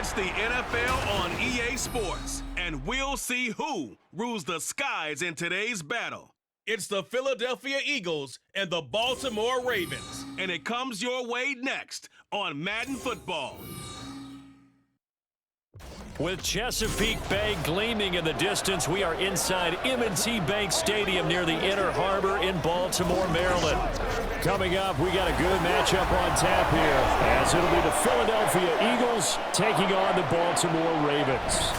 It's the NFL on EA Sports, and we'll see who rules the skies in today's battle. It's the Philadelphia Eagles and the Baltimore Ravens, and it comes your way next on Madden Football. With Chesapeake Bay gleaming in the distance, we are inside M&T Bank Stadium near the Inner Harbor in Baltimore, Maryland. Coming up, we got a good matchup on tap here, as it'll be the Philadelphia Eagles taking on the Baltimore Ravens.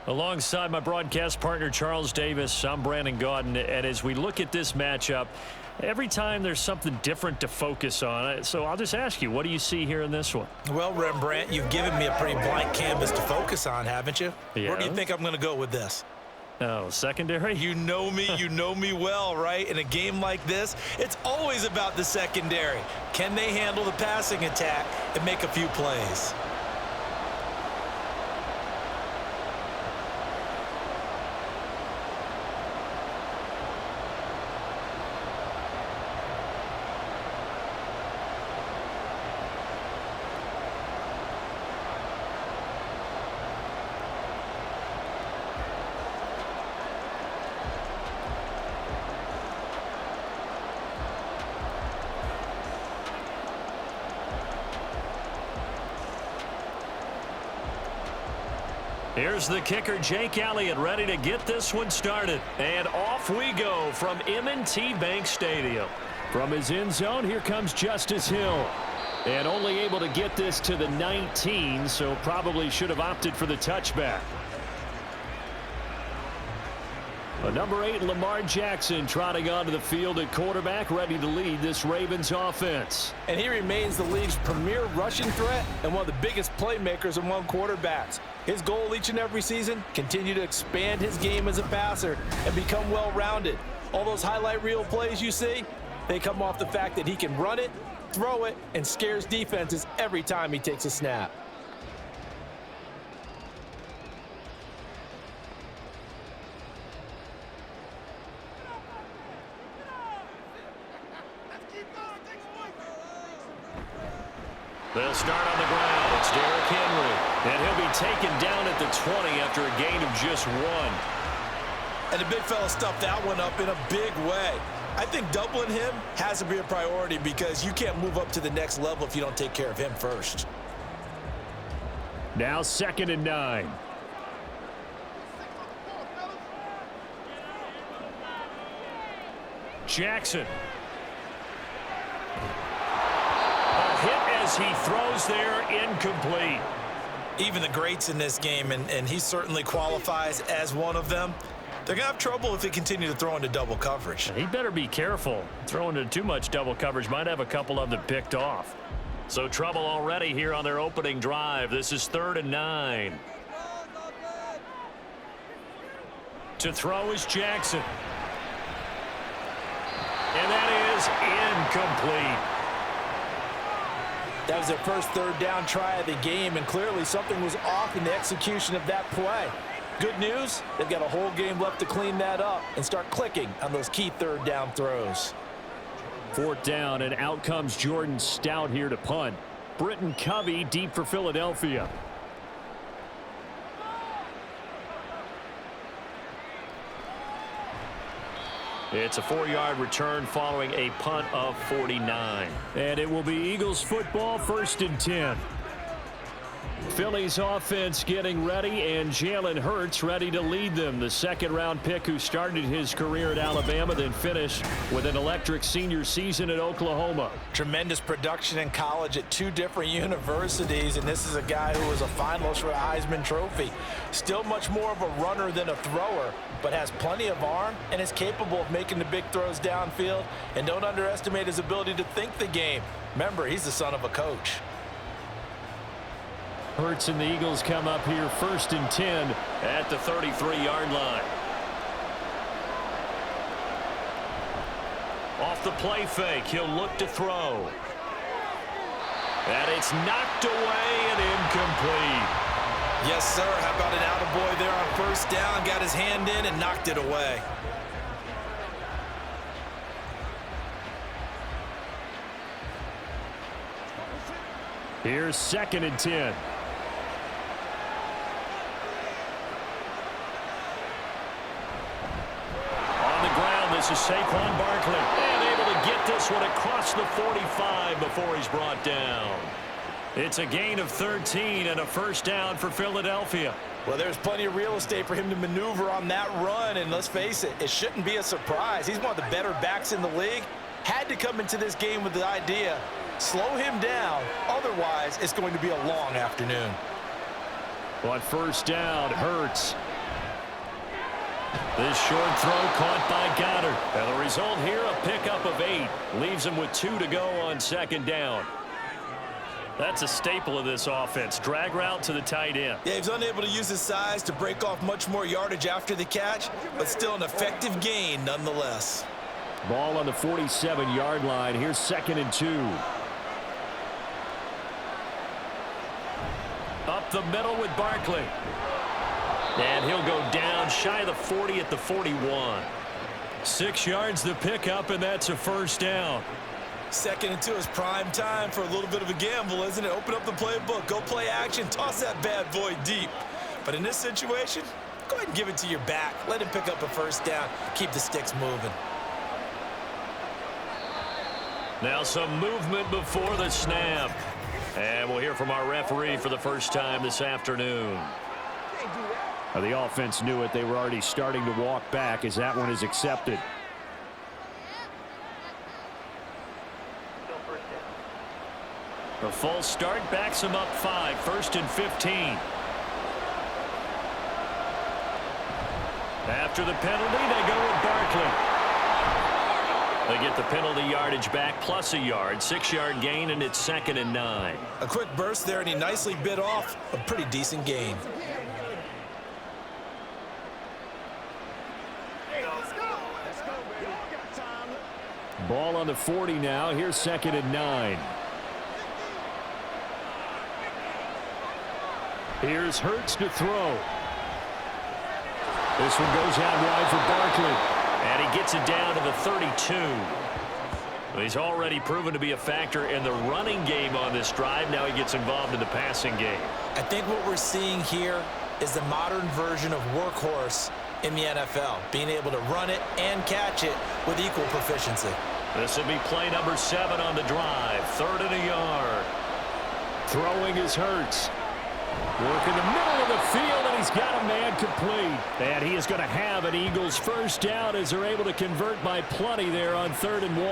Alongside my broadcast partner, Charles Davis, I'm Brandon Gaudin, and as we look at this matchup, every time there's something different to focus on. So I'll just ask you, what do you see here in this one? Well, Rembrandt, you've given me a pretty blank canvas to focus on, haven't you? Yeah. Where do you think I'm going to go with this? Oh, secondary? You know me well, right? In a game like this, it's always about the secondary. Can they handle the passing attack and make a few plays? Here's the kicker, Jake Elliott, ready to get this one started. And off we go from M&T Bank Stadium. From his end zone, here comes Justice Hill. And only able to get this to the 19, so probably should have opted for the touchback. Number 8, Lamar Jackson, trotting onto the field at quarterback, ready to lead this Ravens offense. And he remains the league's premier rushing threat and one of the biggest playmakers among quarterbacks. His goal each and every season, continue to expand his game as a passer and become well-rounded. All those highlight reel plays you see, they come off the fact that he can run it, throw it, and scares defenses every time he takes a snap. They'll start on the ground. It's Derrick Henry. And he'll be taken down at the 20 after a gain of just 1. And the big fella stuffed that one up in a big way. I think doubling him has to be a priority because you can't move up to the next level if you don't take care of him first. Now 2nd and 9. Jackson. Hit as he throws there, incomplete. Even the greats in this game, and he certainly qualifies as one of them, they're going to have trouble if they continue to throw into double coverage. He better be careful. Throwing into too much double coverage might have a couple of them picked off. So trouble already here on their opening drive. This is 3rd and 9. To throw is Jackson. And that is incomplete. That was their first 3rd down try of the game, and clearly something was off in the execution of that play. Good news, they've got a whole game left to clean that up and start clicking on those key 3rd down throws. 4th down, and out comes Jordan Stout here to punt. Britton Covey deep for Philadelphia. It's a 4-yard return following a punt of 49. And it will be Eagles football, 1st and 10. Philly's offense getting ready, and Jalen Hurts ready to lead them. The 2nd-round pick who started his career at Alabama, then finished with an electric senior season at Oklahoma. Tremendous production in college at 2 different universities, and this is a guy who was a finalist for a Heisman Trophy. Still much more of a runner than a thrower, but has plenty of arm and is capable of making the big throws downfield. And don't underestimate his ability to think the game. Remember, he's the son of a coach. Hurts and the Eagles come up here 1st and 10 at the 33-yard line. Off the play fake, he'll look to throw. And it's knocked away and incomplete. Yes, sir. How about an attaboy there on 1st down? Got his hand in and knocked it away. Here's 2nd and 10. On the ground, this is Saquon Barkley. And able to get this one across the 45 before he's brought down. It's a gain of 13 and a first down for Philadelphia. Well, there's plenty of real estate for him to maneuver on that run, and let's face it, it shouldn't be a surprise. He's one of the better backs in the league. Had to come into this game with the idea, slow him down, otherwise it's going to be a long afternoon. On first down, Hurts. This short throw caught by Goddard. And the result here, a pickup of 8. Leaves him with 2 to go on 2nd down. That's a staple of this offense. Drag route to the tight end. Yeah, he's unable to use his size to break off much more yardage after the catch, but still an effective gain nonetheless. Ball on the 47-yard line. Here's 2nd and 2. Up the middle with Barkley. And he'll go down shy of the 40 at the 41. 6 yards the pickup, and that's a first down. 2nd and 2 is prime time for a little bit of a gamble, isn't it? Open up the playbook, go play action, toss that bad boy deep. But in this situation, go ahead and give it to your back. Let him pick up a first down. Keep the sticks moving. Now some movement before the snap. And we'll hear from our referee for the first time this afternoon. The offense knew it. They were already starting to walk back as that one is accepted. The false start backs him up 5. 1st and 15. After the penalty, they go with Barkley. They get the penalty yardage back plus a yard. 6-yard gain, and it's 2nd and 9. A quick burst there, and he nicely bit off a pretty decent gain. Ball on the 40 now. Here's 2nd and 9. Here's Hurts to throw. This one goes out wide for Barkley. And he gets it down to the 32. He's already proven to be a factor in the running game on this drive. Now he gets involved in the passing game. I think what we're seeing here is the modern version of workhorse in the NFL, being able to run it and catch it with equal proficiency. This will be play number 7 on the drive. 3rd and a yard. Throwing is Hurts. Work in the middle of the field, and he's got a man complete. And he is going to have an Eagles first down as they're able to convert by plenty there on 3rd and 1.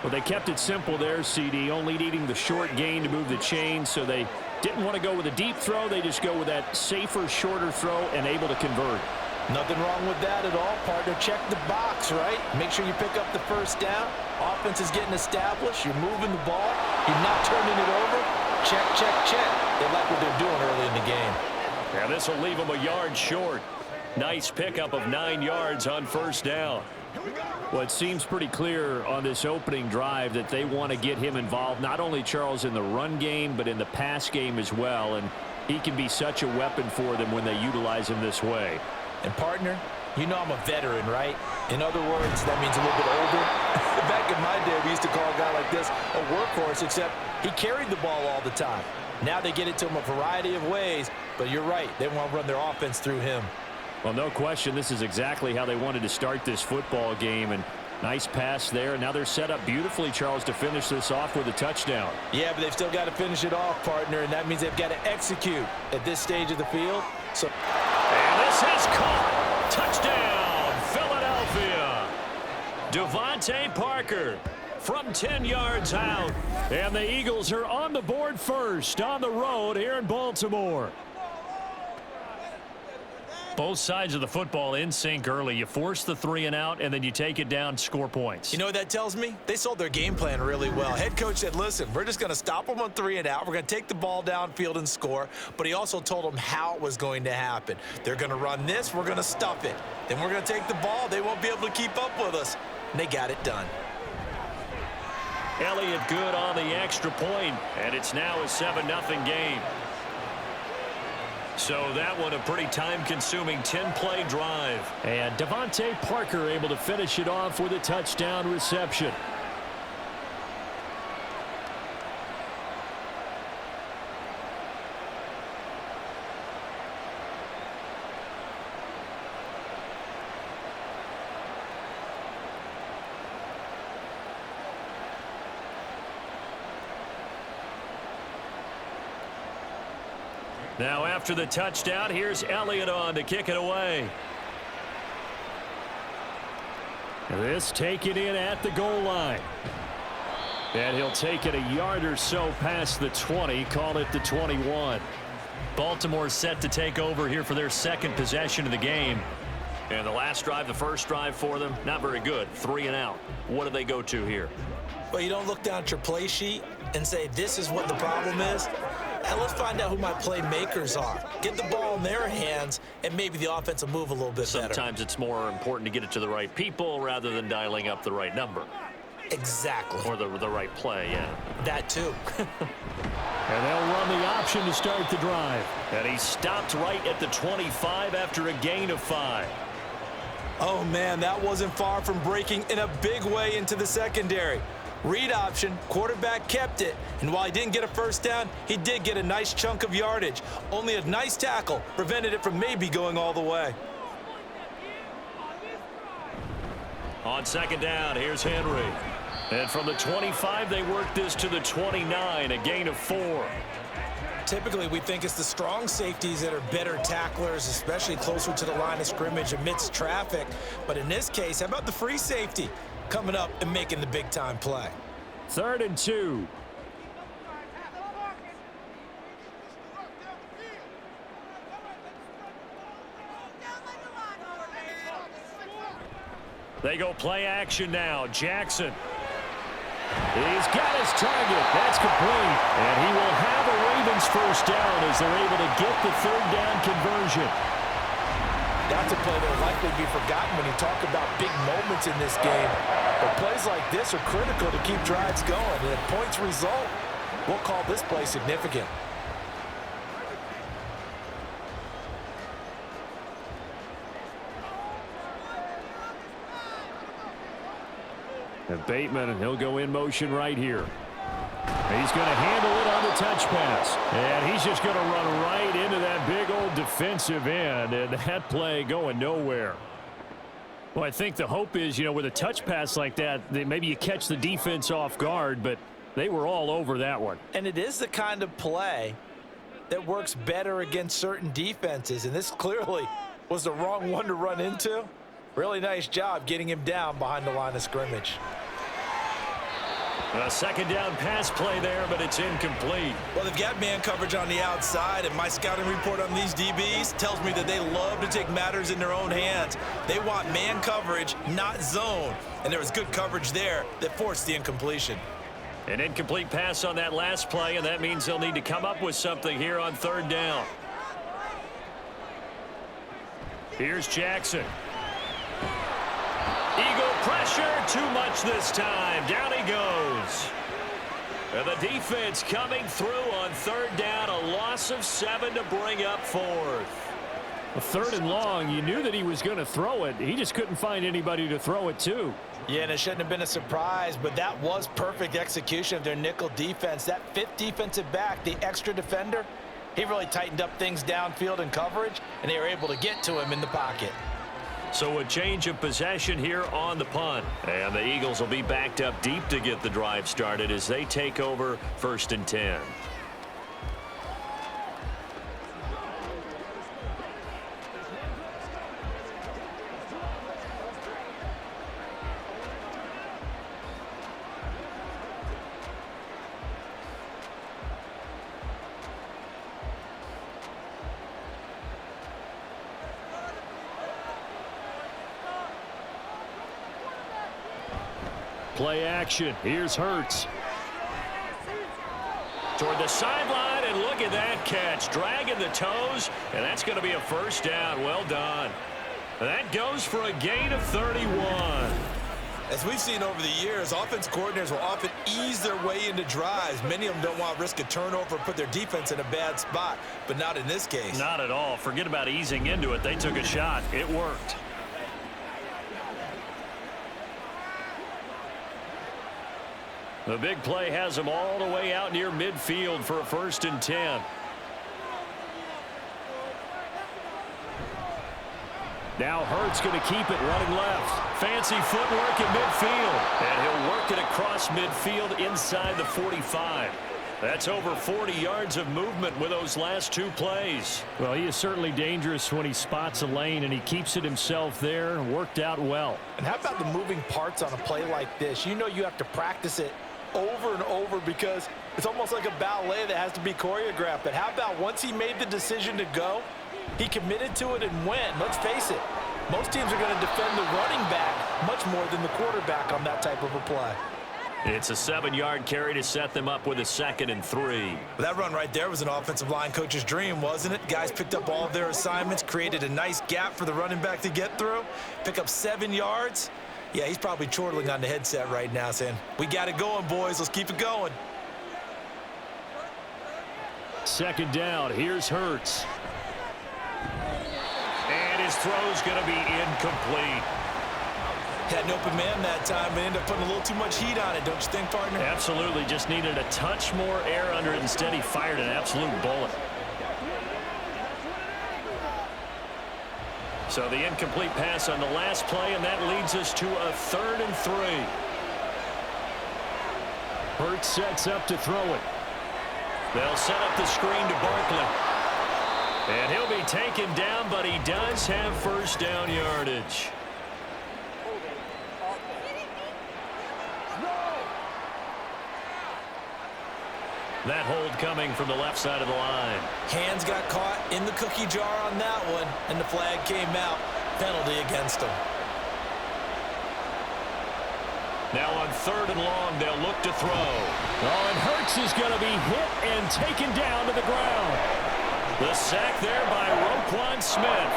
Well, they kept it simple there, CD, only needing the short gain to move the chain, so they didn't want to go with a deep throw. They just go with that safer, shorter throw and able to convert. Nothing wrong with that at all, partner. Check the box, right? Make sure you pick up the first down. Offense is getting established. You're moving the ball. You're not turning it over. Check, check, check. They like what they're doing early in the game. Yeah, this will leave them a yard short. Nice pickup of 9 yards on first down. Well, it seems pretty clear on this opening drive that they want to get him involved, not only, Charles, in the run game, but in the pass game as well. And he can be such a weapon for them when they utilize him this way. And, partner, you know I'm a veteran, right? In other words, that means a little bit older. Back in my day, we used to call a guy like this a workhorse, except he carried the ball all the time. Now they get it to him a variety of ways, but you're right. They want to run their offense through him. Well, no question, this is exactly how they wanted to start this football game. And nice pass there. And now they're set up beautifully, Charles, to finish this off with a touchdown. Yeah, but they've still got to finish it off, partner, and that means they've got to execute at this stage of the field. So, and this is caught. Touchdown, Philadelphia. Devontae Parker from 10 yards out. And the Eagles are on the board first on the road here in Baltimore. Both sides of the football in sync early. You force the 3 and out, and then you take it down, score points. You know what that tells me? They sold their game plan really well. Head coach said, listen, we're just going to stop them on 3 and out. We're going to take the ball downfield and score. But he also told them how it was going to happen. They're going to run this. We're going to stuff it. Then we're going to take the ball. They won't be able to keep up with us. And they got it done. Elliott good on the extra point, and it's now a 7-0 game. So that one a pretty time-consuming 10-play drive. And Devontae Parker able to finish it off with a touchdown reception. Now after the touchdown, here's Elliott on to kick it away. This taken in at the goal line. And he'll take it a yard or so past the 20, call it the 21. Baltimore set to take over here for their second possession of the game. And the last drive, the first drive for them, not very good. 3 and out. What do they go to here? Well, you don't look down at your play sheet and say, this is what the problem is. And let's find out who my playmakers are. Get the ball in their hands, and maybe the offense will move a little bit better. Sometimes it's more important to get it to the right people rather than dialing up the right number. Exactly. Or the right play, yeah. That too. And they'll run the option to start the drive. And he stopped right at the 25 after a gain of 5. Oh, man, that wasn't far from breaking in a big way into the secondary. Read option, quarterback kept it, and while he didn't get a first down, he did get a nice chunk of yardage. Only a nice tackle prevented it from maybe going all the way. On second down, here's Henry. And from the 25, they work this to the 29, a gain of 4. Typically, we think it's the strong safeties that are better tacklers, especially closer to the line of scrimmage amidst traffic. But in this case, how about the free safety coming up and making the big-time play? 3rd and 2. They go play action now. Jackson. He's got his target. That's complete. And he will have a Ravens first down as they're able to get the 3rd down conversion. That's a play that will likely be forgotten when you talk about big moments in this game. But plays like this are critical to keep drives going. And if points result, we'll call this play significant. And Bateman, he'll go in motion right here. He's going to handle it on the touch pass. And he's just going to run right into that big old defensive end. And that play going nowhere. Well, I think the hope is, with a touch pass like that, maybe you catch the defense off guard, but they were all over that one. And it is the kind of play that works better against certain defenses. And this clearly was the wrong one to run into. Really nice job getting him down behind the line of scrimmage. A second down pass play there, but it's incomplete. Well, they've got man coverage on the outside, and my scouting report on these DBs tells me that they love to take matters in their own hands. They want man coverage, not zone. And there was good coverage there that forced the incompletion. An incomplete pass on that last play, and that means they'll need to come up with something here on 3rd down. Here's Jackson. Eagle pressure, too much this time. Down he goes. And the defense coming through on 3rd down, a loss of 7 to bring up 4th. 3rd and long, you knew that he was going to throw it. He just couldn't find anybody to throw it to. Yeah, and it shouldn't have been a surprise, but that was perfect execution of their nickel defense. That 5th defensive back, the extra defender, he really tightened up things downfield in coverage, and they were able to get to him in the pocket. So a change of possession here on the punt. And the Eagles will be backed up deep to get the drive started as they take over 1st and 10. Play action. Here's Hurts. Toward the sideline, and look at that catch. Dragging the toes, and that's going to be a first down. Well done. That goes for a gain of 31. As we've seen over the years, offense coordinators will often ease their way into drives. Many of them don't want to risk a turnover or put their defense in a bad spot, but not in this case. Not at all. Forget about easing into it. They took a shot. It worked. The big play has them all the way out near midfield for a 1st and 10. Now Hurts going to keep it running left. Fancy footwork in midfield. And he'll work it across midfield inside the 45. That's over 40 yards of movement with those last 2 plays. Well, he is certainly dangerous when he spots a lane, and he keeps it himself there. Worked out well. And how about the moving parts on a play like this? You know you have to practice it over and over because it's almost like a ballet that has to be choreographed. But how about once he made the decision to go, he committed to it and went. Let's face it, most teams are going to defend the running back much more than the quarterback on that type of a play. It's a 7-yard carry to set them up with a 2nd and 3. Well, that run right there was an offensive line coach's dream, wasn't it? Guys picked up all of their assignments, created a nice gap for the running back to get through, pick up 7 yards. Yeah, he's probably chortling on the headset right now saying, we got it going, boys. Let's keep it going. 2nd down. Here's Hurts. And his throw's going to be incomplete. Had an open man that time, but ended up putting a little too much heat on it, don't you think, partner? Absolutely. Just needed a touch more air under it. Instead, he fired an absolute bullet. So the incomplete pass on the last play, and that leads us to a 3rd and 3. Hurts sets up to throw it. They'll set up the screen to Barkley. And he'll be taken down, but he does have 1st down yardage. That hold coming from the left side of the line. Hands got caught in the cookie jar on that one, and the flag came out. Penalty against him. Now on 3rd and long, they'll look to throw. Oh, and Hurts is going to be hit and taken down to the ground. The sack there by Roquan Smith.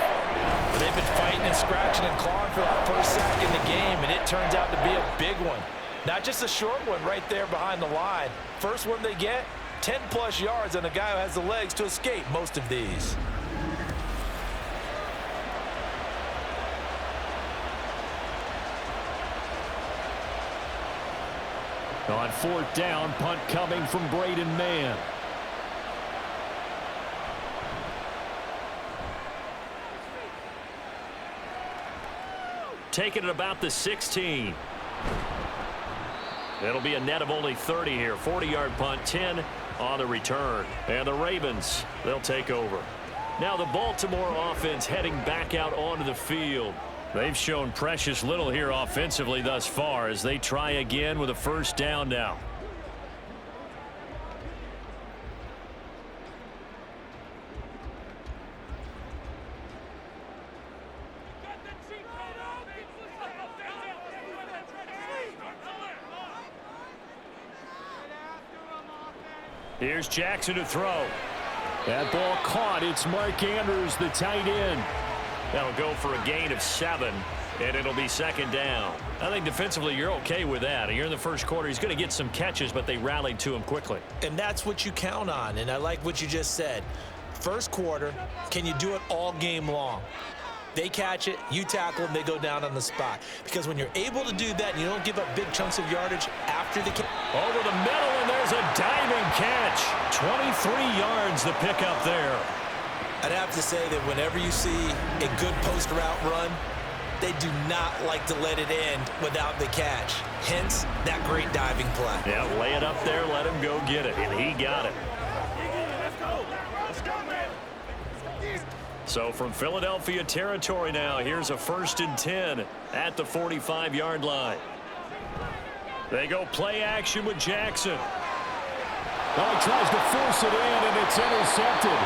They've been fighting and scratching and clawing for that first sack in the game, and it turns out to be a big one. Not just a short one right there behind the line. First one they get, 10-plus yards, and a guy who has the legs to escape most of these. On 4th down, punt coming from Braden Mann. Taking it about the 16. It'll be a net of only 30 here. 40-yard punt, 10 on the return. And the Ravens, they'll take over. Now the Baltimore offense heading back out onto the field. They've shown precious little here offensively thus far as they try again with a 1st down now. Here's Jackson to throw. That ball caught. It's Mark Andrews, the tight end. That'll go for a gain of 7, and it'll be 2nd down. I think defensively you're okay with that. You're in the first quarter. He's going to get some catches, but they rallied to him quickly. And that's what you count on, and I like what you just said. First quarter, can you do it all game long? They catch it, you tackle them, they go down on the spot. Because when you're able to do that and you don't give up big chunks of yardage after the catch. Over the middle, and there's a diving catch. 23 yards the pickup there. I'd have to say that whenever you see a good post route run, they do not like to let it end without the catch. Hence, that great diving play. Yeah, lay it up there, let him go get it, and he got it. So from Philadelphia territory now, here's a 1st and 10 at the 45-yard line. They go play action with Jackson. Oh, he tries to force it in, and it's intercepted.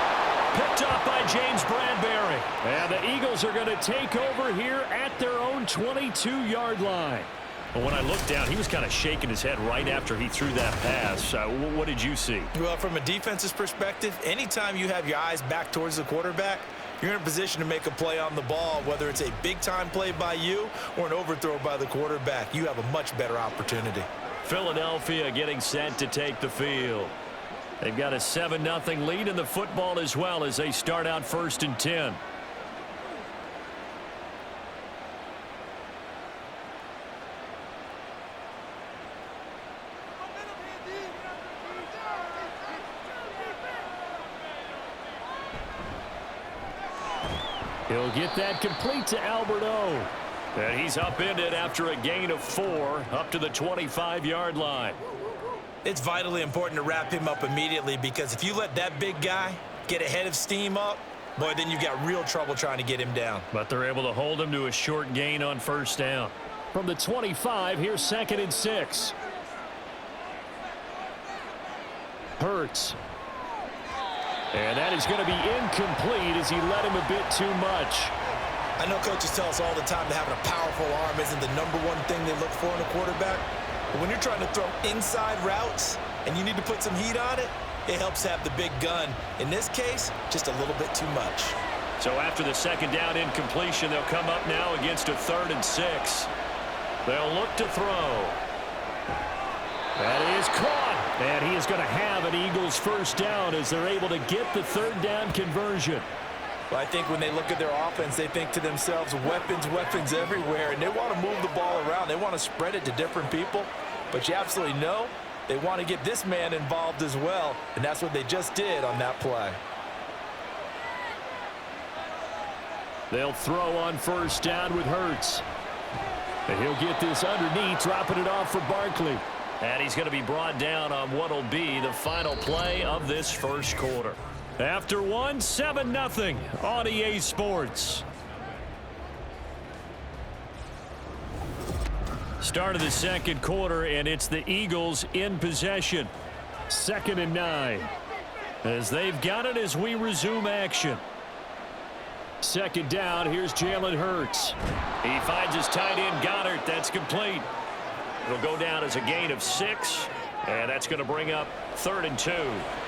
Picked up by James Bradbury. And the Eagles are going to take over here at their own 22-yard line. Well, when I looked down, he was kind of shaking his head right after he threw that pass. What did you see? Well, from a defense's perspective, anytime you have your eyes back towards the quarterback, you're in a position to make a play on the ball, whether it's a big-time play by you or an overthrow by the quarterback. You have a much better opportunity. Philadelphia getting set to take the field. They've got a 7-0 lead in the football as well as they start out 1st and 10. He'll get that complete to Alberto. And he's upended after a gain of 4 up to the 25-yard line. It's vitally important to wrap him up immediately, because if you let that big guy get ahead of steam up, boy, then you've got real trouble trying to get him down. But they're able to hold him to a short gain on first down. From the 25, here's 2nd and 6. Hurts. And that is going to be incomplete as he led him a bit too much. I know coaches tell us all the time that having a powerful arm isn't the #1 thing they look for in a quarterback. But when you're trying to throw inside routes and you need to put some heat on it, it helps have the big gun. In this case, just a little bit too much. So after the 2nd down incompletion, they'll come up now against a 3rd and 6. They'll look to throw. That is caught. And he is going to have an Eagles first down as they're able to get the 3rd down conversion. Well, I think when they look at their offense, they think to themselves, weapons, weapons everywhere, and they want to move the ball around. They want to spread it to different people, but you absolutely know they want to get this man involved as well, and that's what they just did on that play. They'll throw on first down with Hurts. And he'll get this underneath, dropping it off for Barkley. And he's going to be brought down on what will be the final play of this first quarter. After one, 7-0 on EA Sports. Start of the second quarter, and it's the Eagles in possession. 2nd and 9. As they've got it as we resume action. 2nd down, here's Jalen Hurts. He finds his tight end, Goddard. That's complete. It'll go down as a gain of 6, and that's going to bring up 3rd and 2.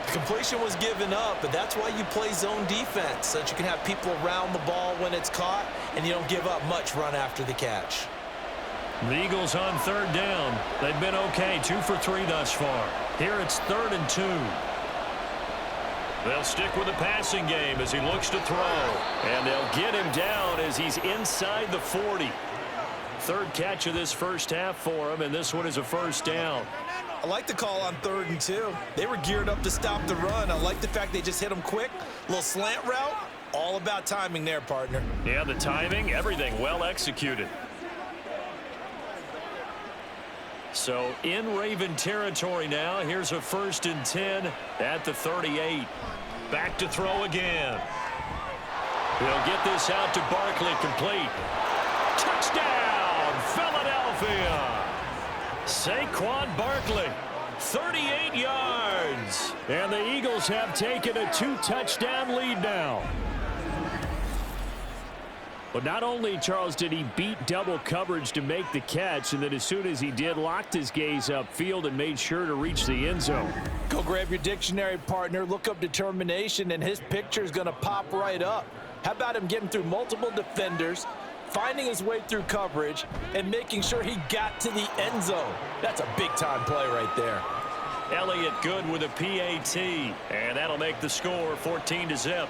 Completion was given up, but that's why you play zone defense, so that you can have people around the ball when it's caught, and you don't give up much run after the catch. The Eagles on 3rd down. They've been okay, 2 for 3 thus far. Here it's 3rd and 2. They'll stick with the passing game as he looks to throw. And they'll get him down as he's inside the 40. 3rd catch of this first half for him, and this one is a first down. I like the call on 3rd and 2. They were geared up to stop the run. I like the fact they just hit him quick. Little slant route. All about timing there, partner. Yeah, the timing, everything well executed. So in Raven territory now. Here's a 1st and 10 at the 38. Back to throw again. He'll get this out to Barkley, complete. Touchdown, Philadelphia. Saquon Barkley, 38 yards. And the Eagles have taken a 2-touchdown lead now. But not only, Charles, did he beat double coverage to make the catch, and then as soon as he did, locked his gaze upfield and made sure to reach the end zone. Go grab your dictionary, partner. Look up determination, and his picture is going to pop right up. How about him getting through multiple defenders, finding his way through coverage, and making sure he got to the end zone? That's a big-time play right there. Elliott good with a PAT, and that'll make the score 14-0.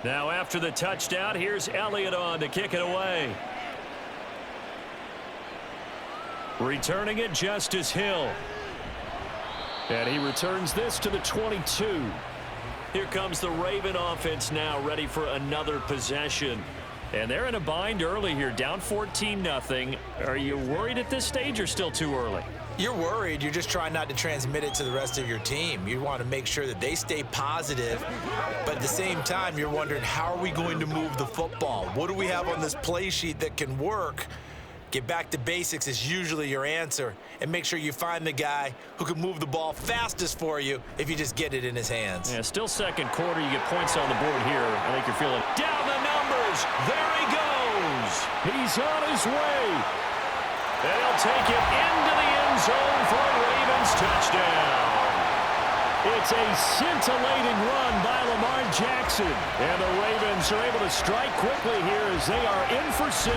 Now after the touchdown, here's Elliott on to kick it away. Returning it, Justice Hill. And he returns this to the 22. Here comes the Raven offense now, ready for another possession. And they're in a bind early here, down 14-0. Are you worried at this stage or still too early? You're worried. You're just trying not to transmit it to the rest of your team. You want to make sure that they stay positive, but at the same time, you're wondering, how are we going to move the football? What do we have on this play sheet that can work? Get back to basics is usually your answer, and make sure you find the guy who can move the ball fastest for you if you just get it in his hands. Yeah, still second quarter. You get points on the board here. I think you're feeling down the numbers. There he goes. He's on his way. They'll take it into the end zone for a Ravens touchdown. It's a scintillating run by Lamar Jackson. And the Ravens are able to strike quickly here as they are in for 6.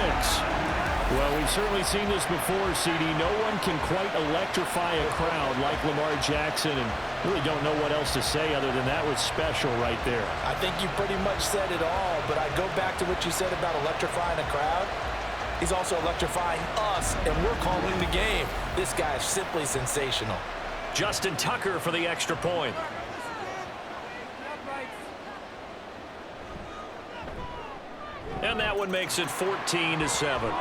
Well, we've certainly seen this before, CD. No one can quite electrify a crowd like Lamar Jackson, and really don't know what else to say other than that was special right there. I think you pretty much said it all, but I go back to what you said about electrifying a crowd. He's also electrifying us, and we're calling the game. This guy is simply sensational. Justin Tucker for the extra point. And that one makes it 14-7.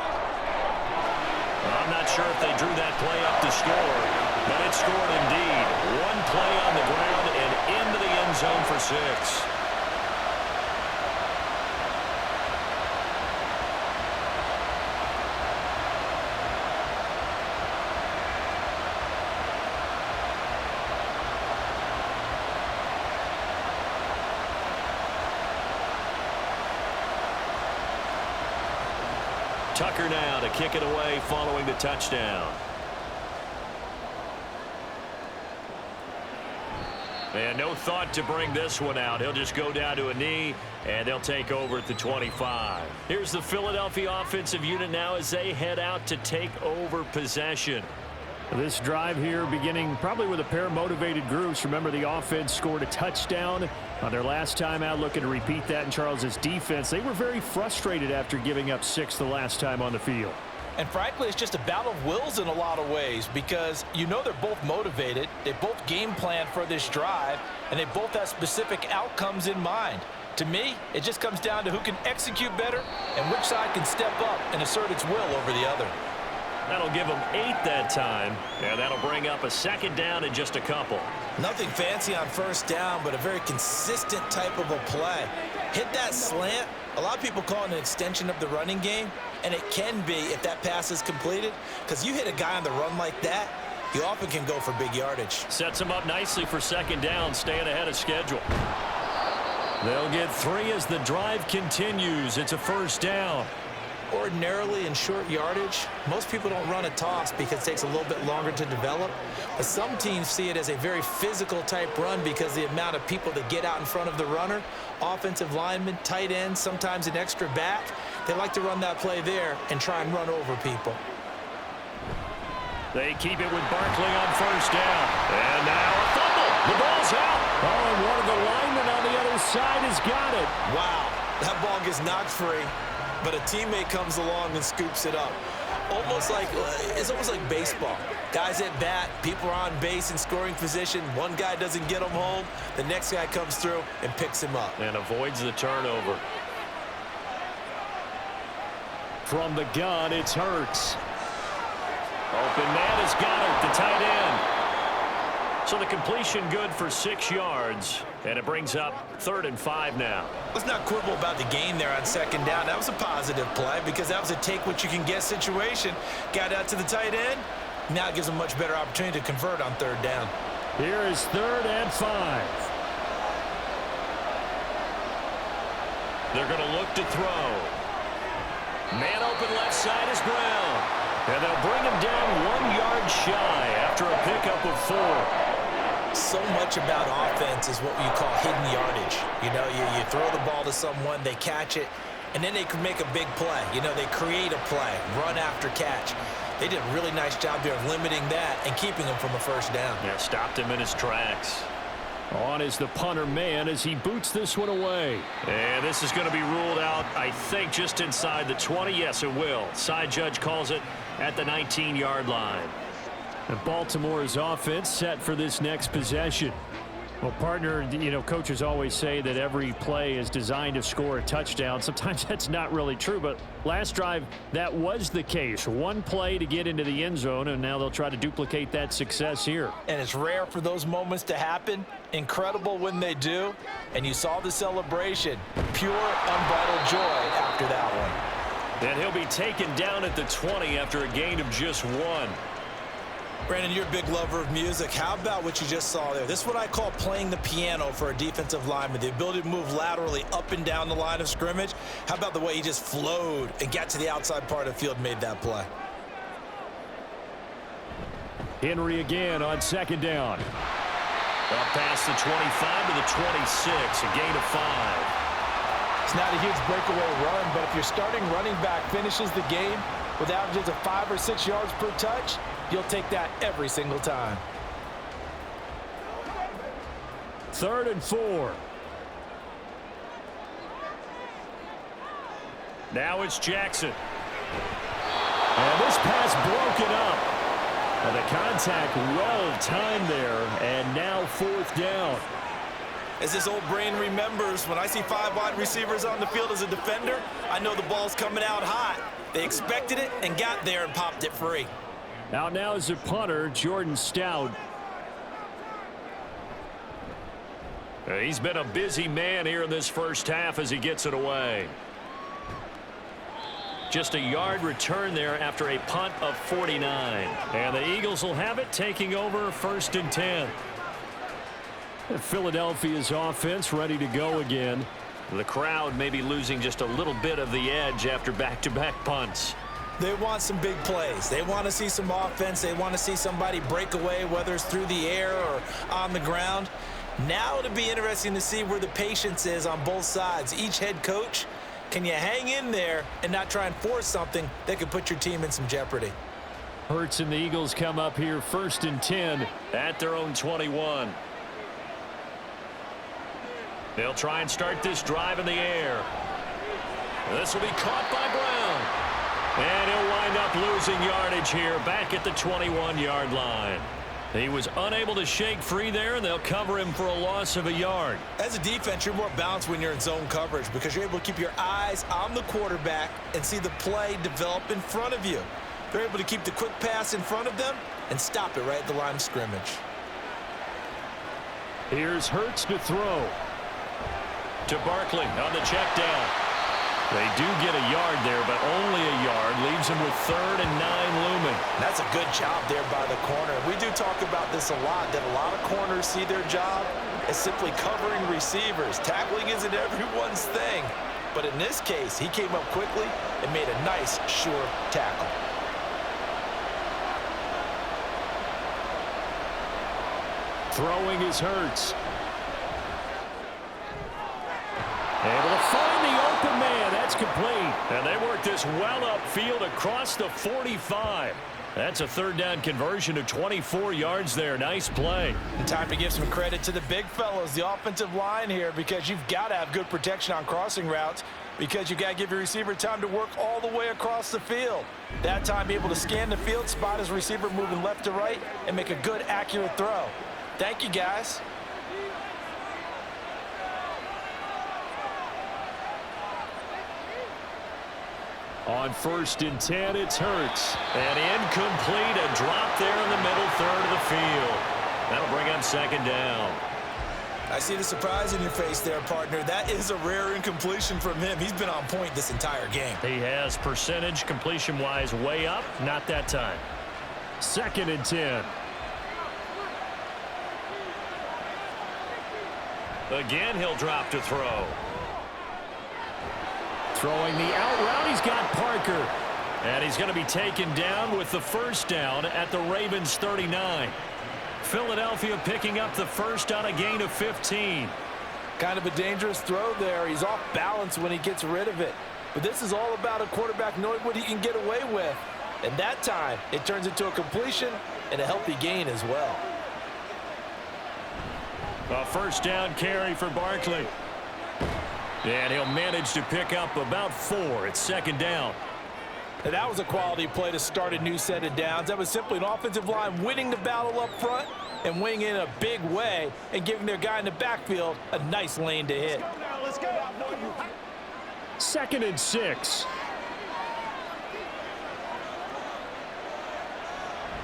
I'm not sure if they drew that play up to score, but it scored indeed. One play on the ground and into the end zone for 6. Tucker now to kick it away following the touchdown. And no thought to bring this one out. He'll just go down to a knee, and they'll take over at the 25. Here's the Philadelphia offensive unit now as they head out to take over possession. This drive here beginning probably with a pair of motivated groups. Remember, the offense scored a touchdown on their last time out, looking to repeat that in Charles's defense. They were very frustrated after giving up 6 the last time on the field. And frankly, it's just a battle of wills in a lot of ways because you know they're both motivated. They both game plan for this drive, and they both have specific outcomes in mind. To me, it just comes down to who can execute better and which side can step up and assert its will over the other. That'll give them 8 that time, and that'll bring up a second down in just a couple. Nothing fancy on first down, but a very consistent type of a play. Hit that slant. A lot of people call it an extension of the running game, and it can be if that pass is completed, because you hit a guy on the run like that, you often can go for big yardage. Sets him up nicely for second down, staying ahead of schedule. They'll get 3 as the drive continues. It's a first down. Ordinarily in short yardage, most people don't run a toss because it takes a little bit longer to develop. But some teams see it as a very physical type run because the amount of people that get out in front of the runner, offensive linemen, tight ends, sometimes an extra back, they like to run that play there and try and run over people. They keep it with Barkley on first down. And now a fumble. The ball's out. Oh, and one of the linemen on the other side has got it. Wow, that ball gets knocked free, but a teammate comes along and scoops it up. It's almost like baseball. Guys at bat, people are on base in scoring position. One guy doesn't get him home. The next guy comes through and picks him up. And avoids the turnover. From the gun, it's Hurts. Open man has got it, the tight end. So the completion good for 6 yards, and it brings up 3rd and 5 now. Let's not quibble about the gain there on second down. That was a positive play because that was a take-what-you-can-get situation. Got out to the tight end. Now it gives them a much better opportunity to convert on 3rd down. Here is 3rd and 5. They're going to look to throw. Man open left side is Brown. And they'll bring him down 1 yard shy after a pickup of 4. So much about offense is what you call hidden yardage. You know, you throw the ball to someone, they catch it, and then they can make a big play. You know, they create a play, run after catch. They did a really nice job there of limiting that and keeping him from a first down. Yeah, stopped him in his tracks. On is the punter man as he boots this one away. And this is going to be ruled out, I think, just inside the 20. Yes, it will. Side judge calls it at the 19-yard line. And Baltimore's offense set for this next possession. Well, partner, you know, coaches always say that every play is designed to score a touchdown. Sometimes that's not really true, but last drive, that was the case. One play to get into the end zone, and now they'll try to duplicate that success here. And it's rare for those moments to happen. Incredible when they do. And you saw the celebration. Pure, unbridled joy after that one. And he'll be taken down at the 20 after a gain of just 1. Brandon, you're a big lover of music. How about what you just saw there? This is what I call playing the piano for a defensive lineman, the ability to move laterally up and down the line of scrimmage. How about the way he just flowed and got to the outside part of the field and made that play? Henry again on second down. Up past the 25 to the 26, a gain of 5. It's not a huge breakaway run, but if your starting running back finishes the game, With averages of 5 or 6 yards per touch, you'll take that every single time. 3rd and 4. Now it's Jackson. And this pass broken up. And the contact well timed there, and now 4th down. As this old brain remembers, when I see 5 wide receivers on the field as a defender, I know the ball's coming out hot. They expected it and got there and popped it free. Out now is the punter, Jordan Stout. He's been a busy man here in this first half as he gets it away. Just a yard return there after a punt of 49. And the Eagles will have it, taking over 1st and 10. Philadelphia's offense ready to go again. The crowd may be losing just a little bit of the edge after back-to-back punts. They want some big plays. They want to see some offense. They want to see somebody break away, whether it's through the air or on the ground. Now it'll be interesting to see where the patience is on both sides. Each head coach, can you hang in there and not try and force something that could put your team in some jeopardy? Hurts and the Eagles come up here 1st and 10 at their own 21. They'll try and start this drive in the air. This will be caught by Brown. And he'll wind up losing yardage here back at the 21-yard line. He was unable to shake free there, and they'll cover him for a loss of a yard. As a defense, you're more balanced when you're in zone coverage because you're able to keep your eyes on the quarterback and see the play develop in front of you. They're able to keep the quick pass in front of them and stop it right at the line of scrimmage. Here's Hurts to throw. To Barkley on the check down. They do get a yard there, but only a yard. Leaves him with 3rd and 9 looming. That's a good job there by the corner. We do talk about this a lot, that a lot of corners see their job as simply covering receivers. Tackling isn't everyone's thing. But in this case, he came up quickly and made a nice, sure tackle. Throwing is Hurts. Able to find the open man. That's complete. And they work this well upfield across the 45. That's a 3rd down conversion of 24 yards there. Nice play. And time to give some credit to the big fellows, the offensive line here, because you've got to have good protection on crossing routes because you've got to give your receiver time to work all the way across the field. That time, be able to scan the field, spot his receiver moving left to right, and make a good, accurate throw. Thank you, guys. On 1st and 10, it's Hurts. And incomplete, a drop there in the middle 3rd of the field. That'll bring up 2nd down. I see the surprise in your face there, partner. That is a rare incompletion from him. He's been on point this entire game. He has percentage completion-wise way up, not that time. 2nd and 10. Again, he'll drop to throw. Throwing the out route, he's got Parker. And he's going to be taken down with the 1st down at the Ravens' 39. Philadelphia picking up the 1st on a gain of 15. Kind of a dangerous throw there. He's off balance when he gets rid of it. But this is all about a quarterback knowing what he can get away with. And that time, it turns into a completion and a healthy gain as well. A 1st down carry for Barkley. And he'll manage to pick up about 4. It's 2nd down. And that was a quality play to start a new set of downs. That was simply an offensive line winning the battle up front and winning in a big way and giving their guy in the backfield a nice lane to hit. Let's go. 2nd and 6.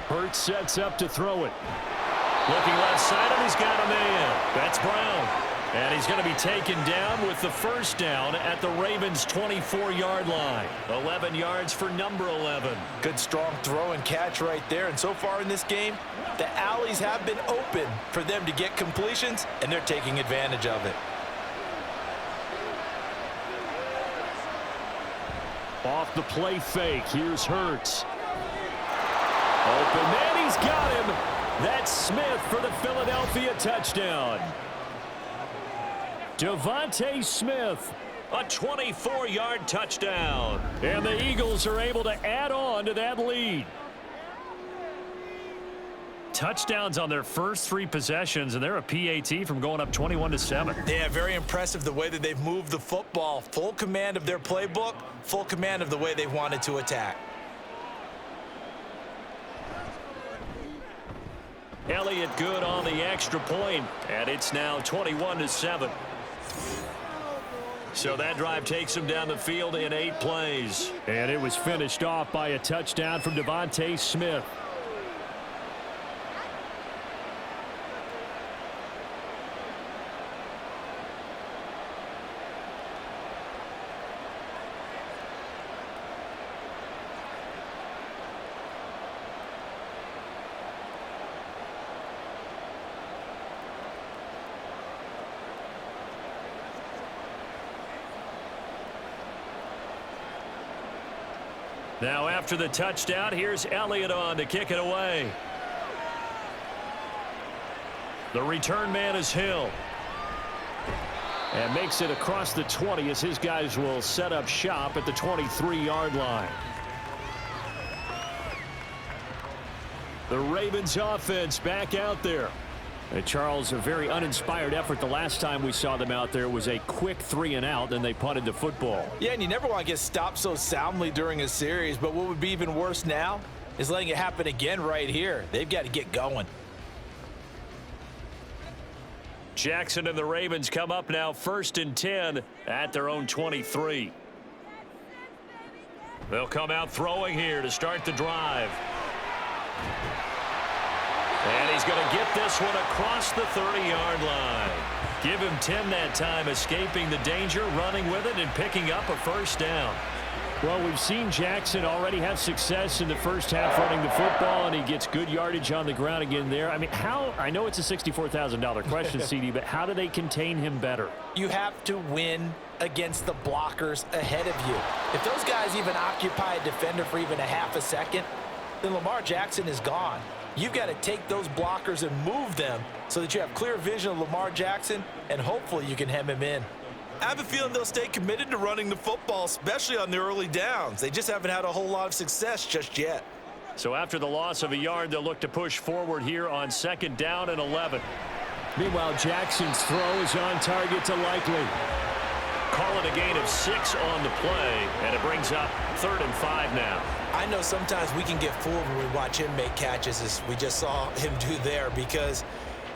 Hurts sets up to throw it. Looking left side, and he's got him in. That's Brown. And he's going to be taken down with the 1st down at the Ravens' 24-yard line. 11 yards for number 11. Good strong throw and catch right there. And so far in this game, the alleys have been open for them to get completions, and they're taking advantage of it. Off the play fake, here's Hurts. Open man, he's got him. That's Smith for the Philadelphia touchdown. Devontae Smith A 24-yard touchdown. And the Eagles are able to add on to that lead. Touchdowns on their first 3 possessions, and they're a PAT from going up 21-7. Yeah, very impressive the way that they've moved the football. Full command of their playbook, full command of the way they wanted to attack. Elliott good on the extra point, and it's now 21-7. So that drive takes them down the field in 8 plays. And it was finished off by a touchdown from Devontae Smith. Now after the touchdown, here's Elliott on to kick it away. The return man is Hill. And makes it across the 20 as his guys will set up shop at the 23-yard line. The Ravens offense back out there. And Charles, a very uninspired effort the last time we saw them out there was a quick 3-and-out, then they punted the football. Yeah, and you never want to get stopped so soundly during a series, but what would be even worse now is letting it happen again right here. They've got to get going. Jackson and the Ravens come up now 1st and 10 at their own 23. They'll come out throwing here to start the drive. And he's going to get this one across the 30-yard line. Give him 10 that time, escaping the danger, running with it, and picking up a first down. Well, we've seen Jackson already have success in the first half running the football, and he gets good yardage on the ground again there. I mean, I know it's a $64,000 question, CD, but how do they contain him better? You have to win against the blockers ahead of you. If those guys even occupy a defender for even a half a second, then Lamar Jackson is gone. You've got to take those blockers and move them so that you have clear vision of Lamar Jackson, and hopefully you can hem him in. I have a feeling they'll stay committed to running the football, especially on the early downs. They just haven't had a whole lot of success just yet. So after the loss of a yard, they'll look to push forward here on 2nd down and 11. Meanwhile, Jackson's throw is on target to Likely. Call it a gain of 6 on the play, and it brings up 3rd and 5 now. I know sometimes we can get fooled when we watch him make catches, as we just saw him do there, because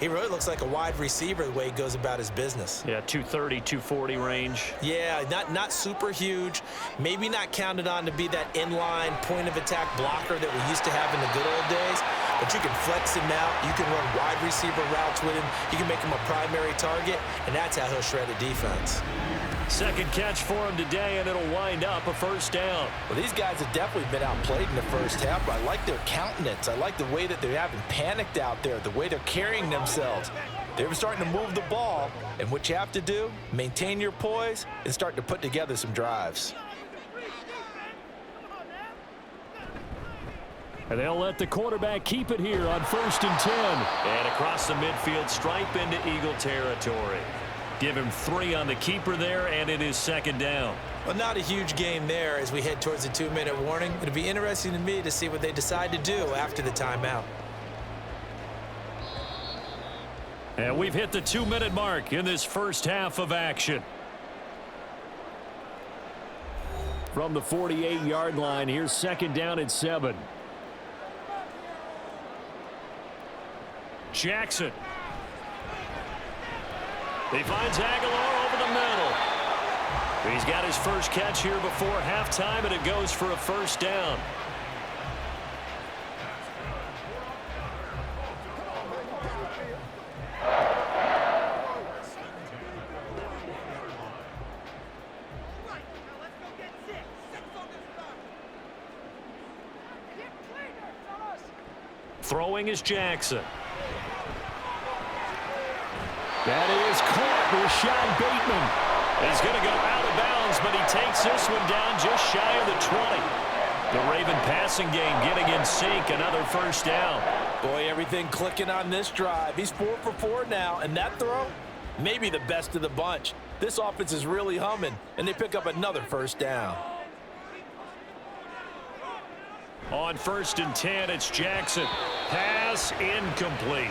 he really looks like a wide receiver the way he goes about his business. Yeah, 230, 240 range. Yeah, not super huge. Maybe not counted on to be that inline point-of-attack blocker that we used to have in the good old days. But you can flex him out. You can run wide receiver routes with him. You can make him a primary target, and that's how he'll shred a defense. 2nd catch for him today, and it'll wind up a first down. Well, these guys have definitely been outplayed in the first half, but I like their countenance. I like the way that they haven't panicked out there, the way they're carrying themselves. They're starting to move the ball, and what you have to do, maintain your poise and start to put together some drives. And they'll let the quarterback keep it here on 1st and 10. And across the midfield, stripe into Eagle territory. Give him 3 on the keeper there, and it is 2nd down. Well, not a huge gain there as we head towards the 2-minute warning. It'll be interesting to me to see what they decide to do after the timeout. And we've hit the 2-minute mark in this first half of action. From the 48-yard line, here's 2nd down and 7. Jackson. He finds Aguilar over the middle. He's got his first catch here before halftime, and it goes for a first down. Throwing is Jackson. That is caught. Rashad Bateman. He's going to go out of bounds, but he takes this one down just shy of the 20. The Raven passing game getting in sync. Another first down. Boy, everything clicking on this drive. He's 4 for 4 now, and that throw, maybe the best of the bunch. This offense is really humming, and they pick up another first down. On 1st and 10, it's Jackson. Pass incomplete.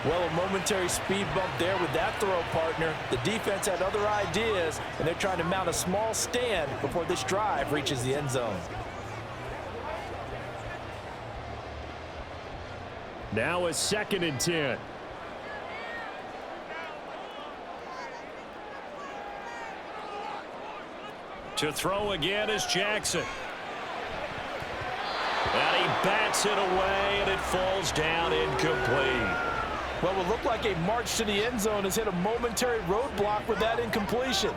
Well, a momentary speed bump there with that throw, partner. The defense had other ideas, and they're trying to mount a small stand before this drive reaches the end zone. Now a 2nd and 10. To throw again is Jackson. And he bats it away, and it falls down incomplete. Well, it would look like a march to the end zone has hit a momentary roadblock with that incompletion.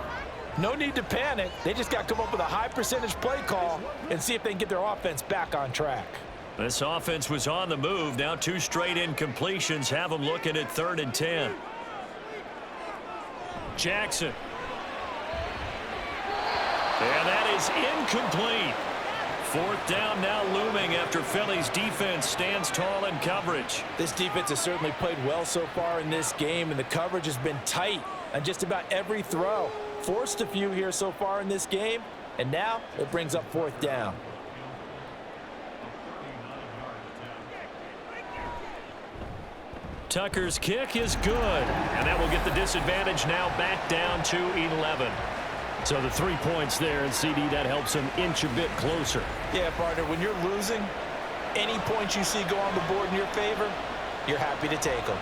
No need to panic. They just got to come up with a high percentage play call and see if they can get their offense back on track. This offense was on the move. Now 2 straight incompletions have them looking at 3rd and 10. Jackson. And that is incomplete. 4th down now looming after Philly's defense stands tall in coverage. This defense has certainly played well so far in this game, and the coverage has been tight on just about every throw. Forced a few here so far in this game, and now it brings up 4th down. Tucker's kick is good, and that will get the disadvantage now back down to 11. So the 3 points there, and CD, that helps him inch a bit closer. Yeah, partner, when you're losing, any points you see go on the board in your favor, you're happy to take them.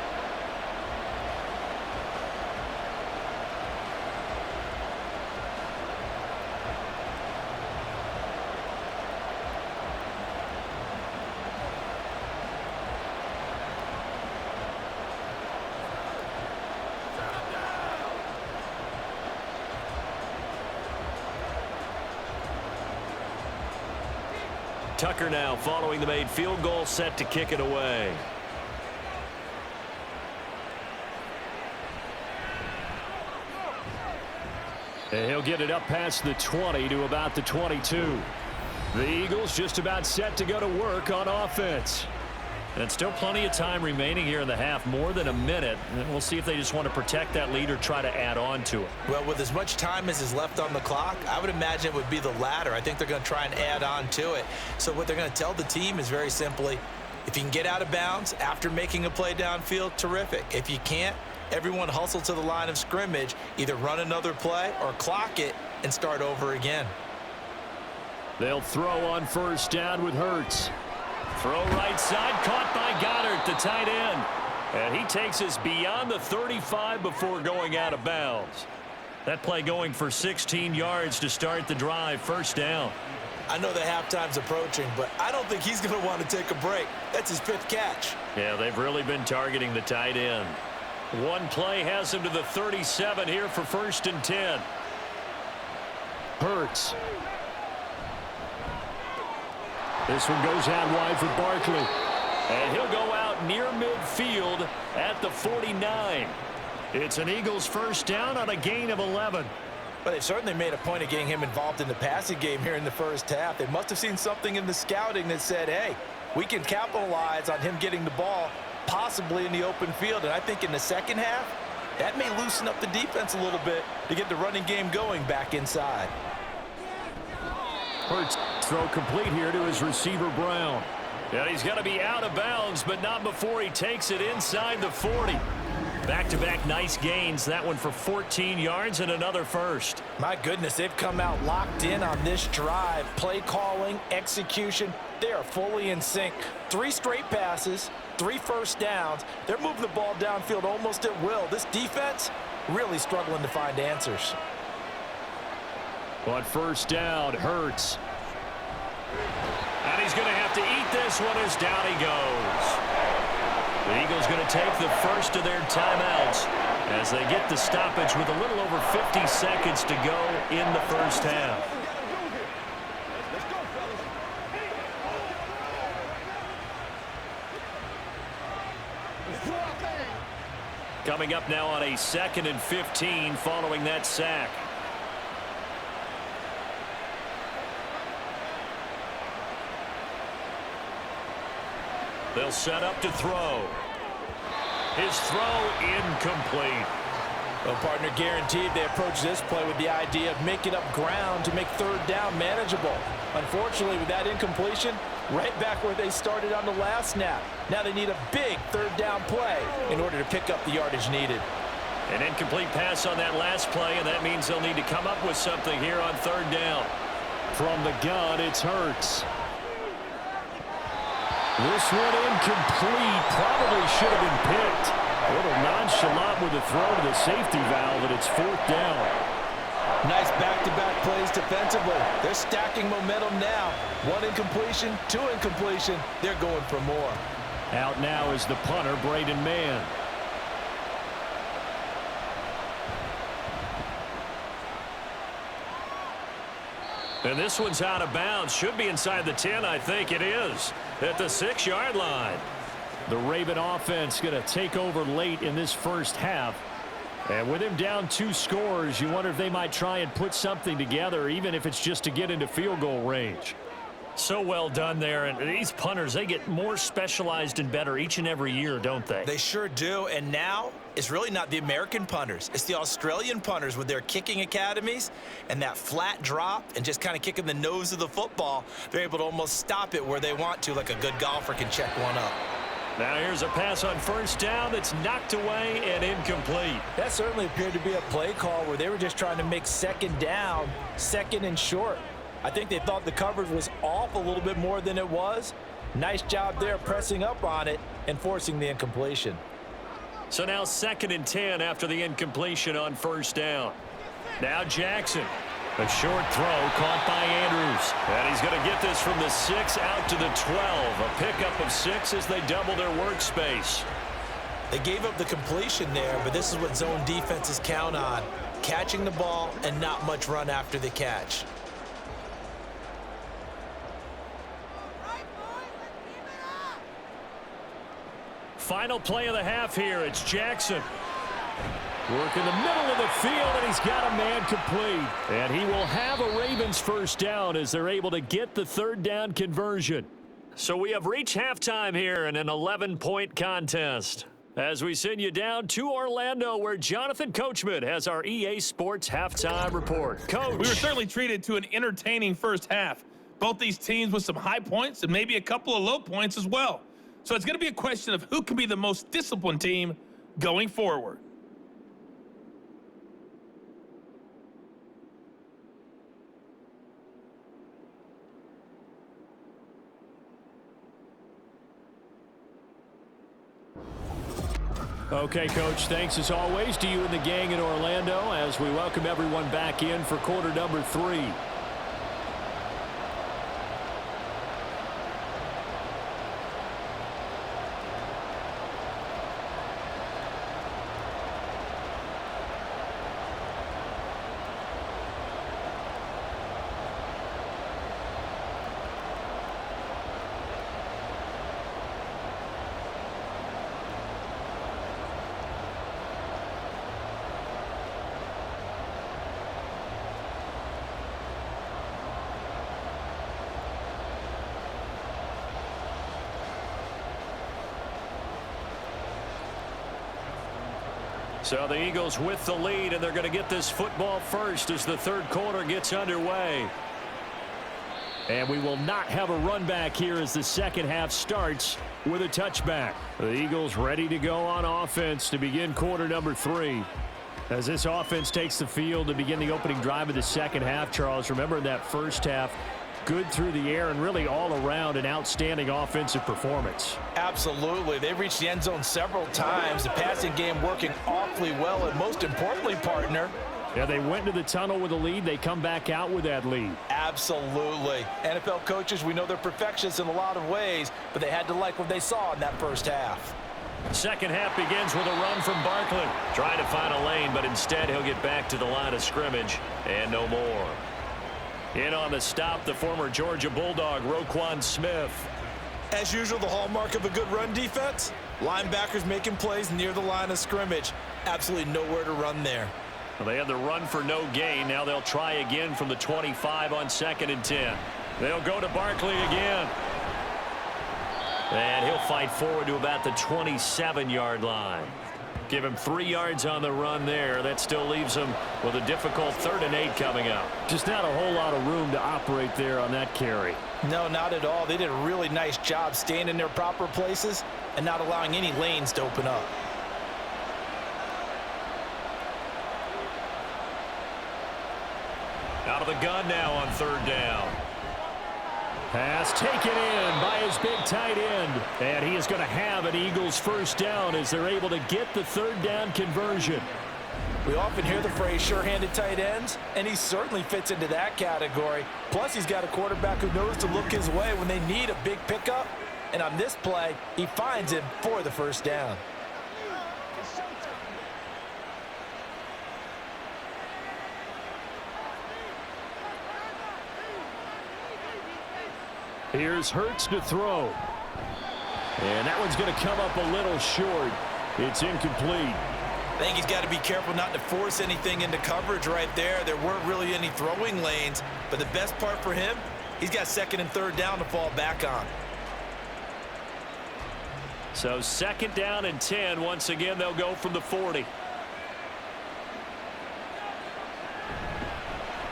Tucker now following the made field goal, set to kick it away. And he'll get it up past the 20 to about the 22. The Eagles just about set to go to work on offense. And still plenty of time remaining here in the half, more than a minute. And we'll see if they just want to protect that lead or try to add on to it. Well, with as much time as is left on the clock, I would imagine it would be the latter. I think they're going to try and add on to it. So what they're going to tell the team is very simply, if you can get out of bounds after making a play downfield, terrific. If you can't, everyone hustle to the line of scrimmage, either run another play or clock it and start over again. They'll throw on 1st down with Hurts. Throw right side, caught by Goddard, the tight end. And he takes us beyond the 35 before going out of bounds. That play going for 16 yards to start the drive, 1st down. I know the halftime's approaching, but I don't think he's going to want to take a break. That's his 5th catch. Yeah, they've really been targeting the tight end. One play has him to the 37 here for 1st and 10. Hurts. This one goes out wide for Barkley. And he'll go out near midfield at the 49. It's an Eagles 1st down on a gain of 11. But they've certainly made a point of getting him involved in the passing game here in the 1st half. They must have seen something in the scouting that said, hey, we can capitalize on him getting the ball possibly in the open field. And I think in the 2nd half, that may loosen up the defense a little bit to get the running game going back inside. Hurts throw complete here to his receiver Brown. And he's got to be out of bounds, but not before he takes it inside the 40. Back-to-back nice gains. That one for 14 yards and another 1st. My goodness, they've come out locked in on this drive. Play calling, execution, they are fully in sync. 3 straight passes, 3 1st downs. They're moving the ball downfield almost at will. This defense really struggling to find answers. On 1st down, Hurts. And he's going to have to eat this one as down he goes. The Eagles going to take the first of their timeouts as they get the stoppage with a little over 50 seconds to go in the 1st half. Coming up now on a 2nd and 15 following that sack. They'll set up to throw. His throw incomplete. Well, partner, guaranteed they approach this play with the idea of making up ground to make third down manageable. Unfortunately, with that incompletion, right back where they started on the last snap. Now they need a big third down play in order to pick up the yardage needed. An incomplete pass on that last play, and that means they'll need to come up with something here on third down. From the gun, it's Hurts. This one incomplete. Probably should have been picked. A little nonchalant with the throw to the safety valve, and it's fourth down. Nice back-to-back plays defensively. They're stacking momentum now. One incompletion, two incompletion. They're going for more. Out now is the punter, Braden Mann. And this one's out of bounds. Should be inside the 10, I think it is. At the 6-yard line. The Raven offense going to take over late in this first half. And with him down 2 scores, you wonder if they might try and put something together, even if it's just to get into field goal range. So well done there. And these punters, they get more specialized and better each and every year, don't they? They sure do. And now it's really not the American punters. It's the Australian punters with their kicking academies and that flat drop and just kind of kicking the nose of the football. They're able to almost stop it where they want to, like a good golfer can check one up. Now here's a pass on first down that's knocked away and incomplete. That certainly appeared to be a play call where they were just trying to make second down, second and short. I think they thought the coverage was off a little bit more than it was. Nice job there pressing up on it and forcing the incompletion. So now 2nd and 10 after the incompletion on first down. Now Jackson. A short throw caught by Andrews. And he's going to get this from the 6 out to the 12. A pickup of 6 as they double their workspace. They gave up the completion there, but this is what zone defenses count on. Catching the ball and not much run after the catch. Final play of the half here. It's Jackson. Work in the middle of the field, and he's got a man complete. And he will have a Ravens first down as they're able to get the third down conversion. So we have reached halftime here in an 11-point contest. As we send you down to Orlando, where Jonathan Coachman has our EA Sports halftime report. Coach. We were certainly treated to an entertaining first half. Both these teams with some high points and maybe a couple of low points as well. So it's going to be a question of who can be the most disciplined team going forward. Okay, Coach, thanks as always to you and the gang in Orlando as we welcome everyone back in for quarter number 3. So the Eagles with the lead, and they're going to get this football first as the third quarter gets underway. And we will not have a run back here as the second half starts with a touchback. The Eagles ready to go on offense to begin quarter number 3. As this offense takes the field to begin the opening drive of the second half, Charles, remember in that first half, good through the air and really all around an outstanding offensive performance. Absolutely. They reached the end zone several times. The passing game working awfully well, and most importantly, partner, yeah, they went into the tunnel with a lead. They come back out with that lead. Absolutely. NFL coaches, we know they're perfectionists in a lot of ways, but they had to like what they saw in that first half. Second half begins with a run from Barkley. Trying to find a lane, but instead he'll get back to the line of scrimmage and no more. In on the stop, the former Georgia Bulldog, Roquan Smith. As usual, the hallmark of a good run defense, linebackers making plays near the line of scrimmage. Absolutely nowhere to run there. Well, they had the run for no gain. Now they'll try again from the 25 on 2nd and 10. They'll go to Barkley again. And he'll fight forward to about the 27-yard line. Give him 3 yards on the run there. That still leaves him with a difficult 3rd and 8 coming up. Just not a whole lot of room to operate there on that carry. No, not at all. They did a really nice job staying in their proper places and not allowing any lanes to open up. Out of the gun now on 3rd down. Pass taken in by his big tight end. And he is going to have an Eagles first down as they're able to get the 3rd down conversion. We often hear the phrase sure-handed tight ends, and he certainly fits into that category. Plus, he's got a quarterback who knows to look his way when they need a big pickup. And on this play, he finds him for the first down. Here's Hurts to throw. And that one's going to come up a little short. It's incomplete. I think he's got to be careful not to force anything into coverage right there. There weren't really any throwing lanes, but the best part for him, he's got 2nd and 3rd down to fall back on. So 2nd down and 10. Once again, they'll go from the 40.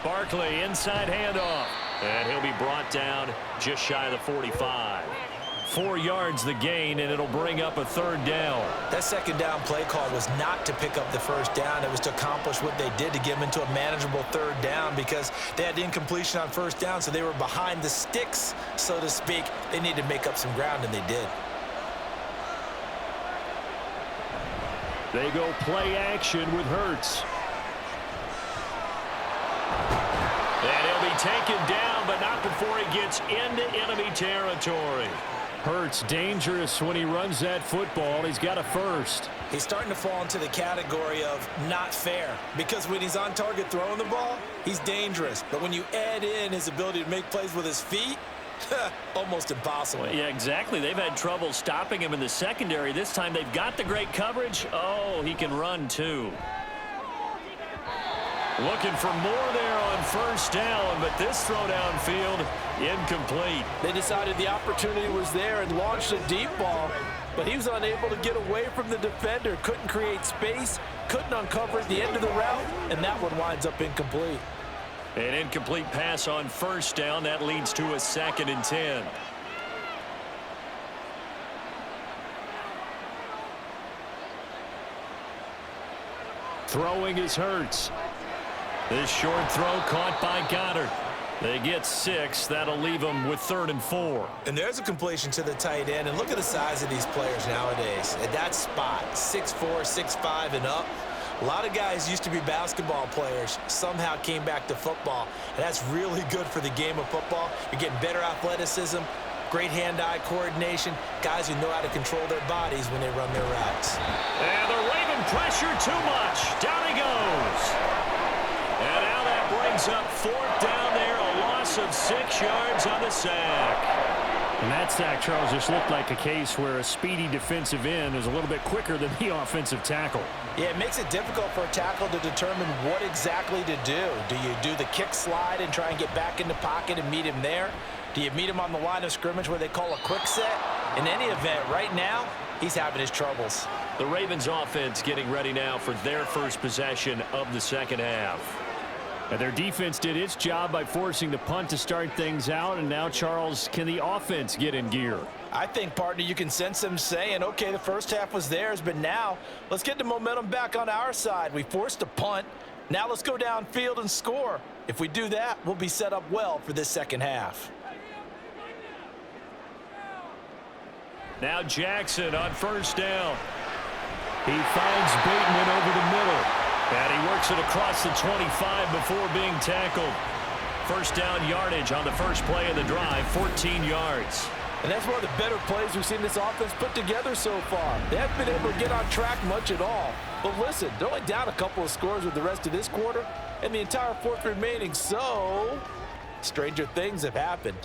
Barkley, inside handoff. And he'll be brought down just shy of the 45. 4 yards the gain, and it'll bring up a 3rd down. That 2nd down play call was not to pick up the first down. It was to accomplish what they did to get them into a manageable 3rd down because they had incompletion on 1st down, so they were behind the sticks, so to speak. They needed to make up some ground, and they did. They go play action with Hurts. And he'll be taken down, but not before he gets into enemy territory. Hurts dangerous when he runs that football. He's got a first. He's starting to fall into the category of not fair because when he's on target throwing the ball, he's dangerous. But when you add in his ability to make plays with his feet, almost impossible. Well, yeah, exactly. They've had trouble stopping him in the secondary. This time they've got the great coverage. Oh, he can run too. Looking for more there on 1st down, but this throw downfield incomplete. They decided the opportunity was there and launched a deep ball, but he was unable to get away from the defender, couldn't create space, couldn't uncover at the end of the route, and that one winds up incomplete. An incomplete pass on 1st down. That leads to a 2nd and 10. Throwing is Hurts. This short throw caught by Goddard. They get 6. That'll leave them with 3rd and 4. And there's a completion to the tight end. And look at the size of these players nowadays. At that spot, 6'4", 6'5", and up. A lot of guys used to be basketball players, somehow came back to football. And that's really good for the game of football. You're getting better athleticism, great hand-eye coordination, guys who know how to control their bodies when they run their routes. And the Raven pressure too much. Down he goes. And now that brings up 4th down there, a loss of 6 yards on the sack. And that sack, Charles, just looked like a case where a speedy defensive end is a little bit quicker than the offensive tackle. Yeah, it makes it difficult for a tackle to determine what exactly to do. Do you do the kick slide and try and get back in the pocket and meet him there? Do you meet him on the line of scrimmage where they call a quick set? In any event, right now, he's having his troubles. The Ravens offense getting ready now for their first possession of the 2nd half. And their defense did its job by forcing the punt to start things out. And now, Charles, can the offense get in gear? I think, partner, you can sense them saying, okay, the first half was theirs, but now let's get the momentum back on our side. We forced a punt. Now let's go downfield and score. If we do that, we'll be set up well for this 2nd half. Now Jackson on 1st down. He finds Bateman over the middle. And he works it across the 25 before being tackled. 1st down yardage on the first play of the drive, 14 yards. And that's one of the better plays we've seen this offense put together so far. They haven't been able to get on track much at all. But listen, they're only down a couple of scores with the rest of this quarter and the entire 4th remaining, so stranger things have happened.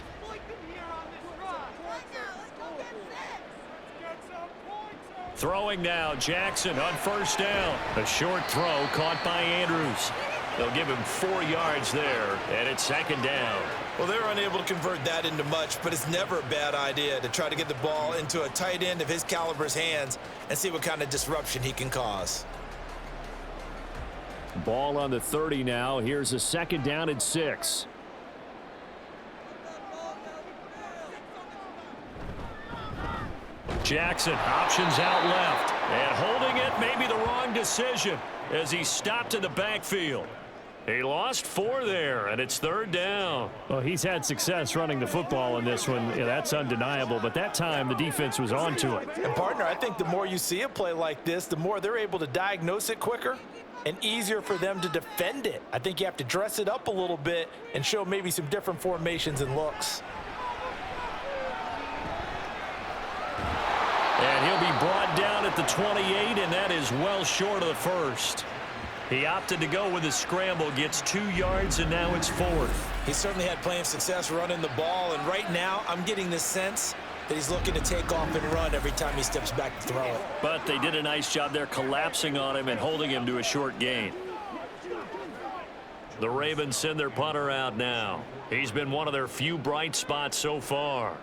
Throwing now, Jackson on 1st down. A short throw caught by Andrews. They'll give him 4 yards there, and it's second down. Well, they were unable to convert that into much, but it's never a bad idea to try to get the ball into a tight end of his caliber's hands and see what kind of disruption he can cause. Ball on the 30 now. Here's a second down and 6. Jackson, options out left. And holding it may be the wrong decision as he stopped in the backfield. He lost 4 there, and it's third down. Well, he's had success running the football in this one. Yeah, that's undeniable. But that time, the defense was on to it. And, partner, I think the more you see a play like this, the more they're able to diagnose it quicker and easier for them to defend it. I think you have to dress it up a little bit and show maybe some different formations and looks. And he'll be brought down at the 28, and that is well short of the first. He opted to go with his scramble, gets 2 yards, and now it's 4th. He certainly had plenty of success running the ball, and right now I'm getting the sense that he's looking to take off and run every time he steps back to throw it. But they did a nice job there collapsing on him and holding him to a short gain. The Ravens send their punter out now. He's been one of their few bright spots so far.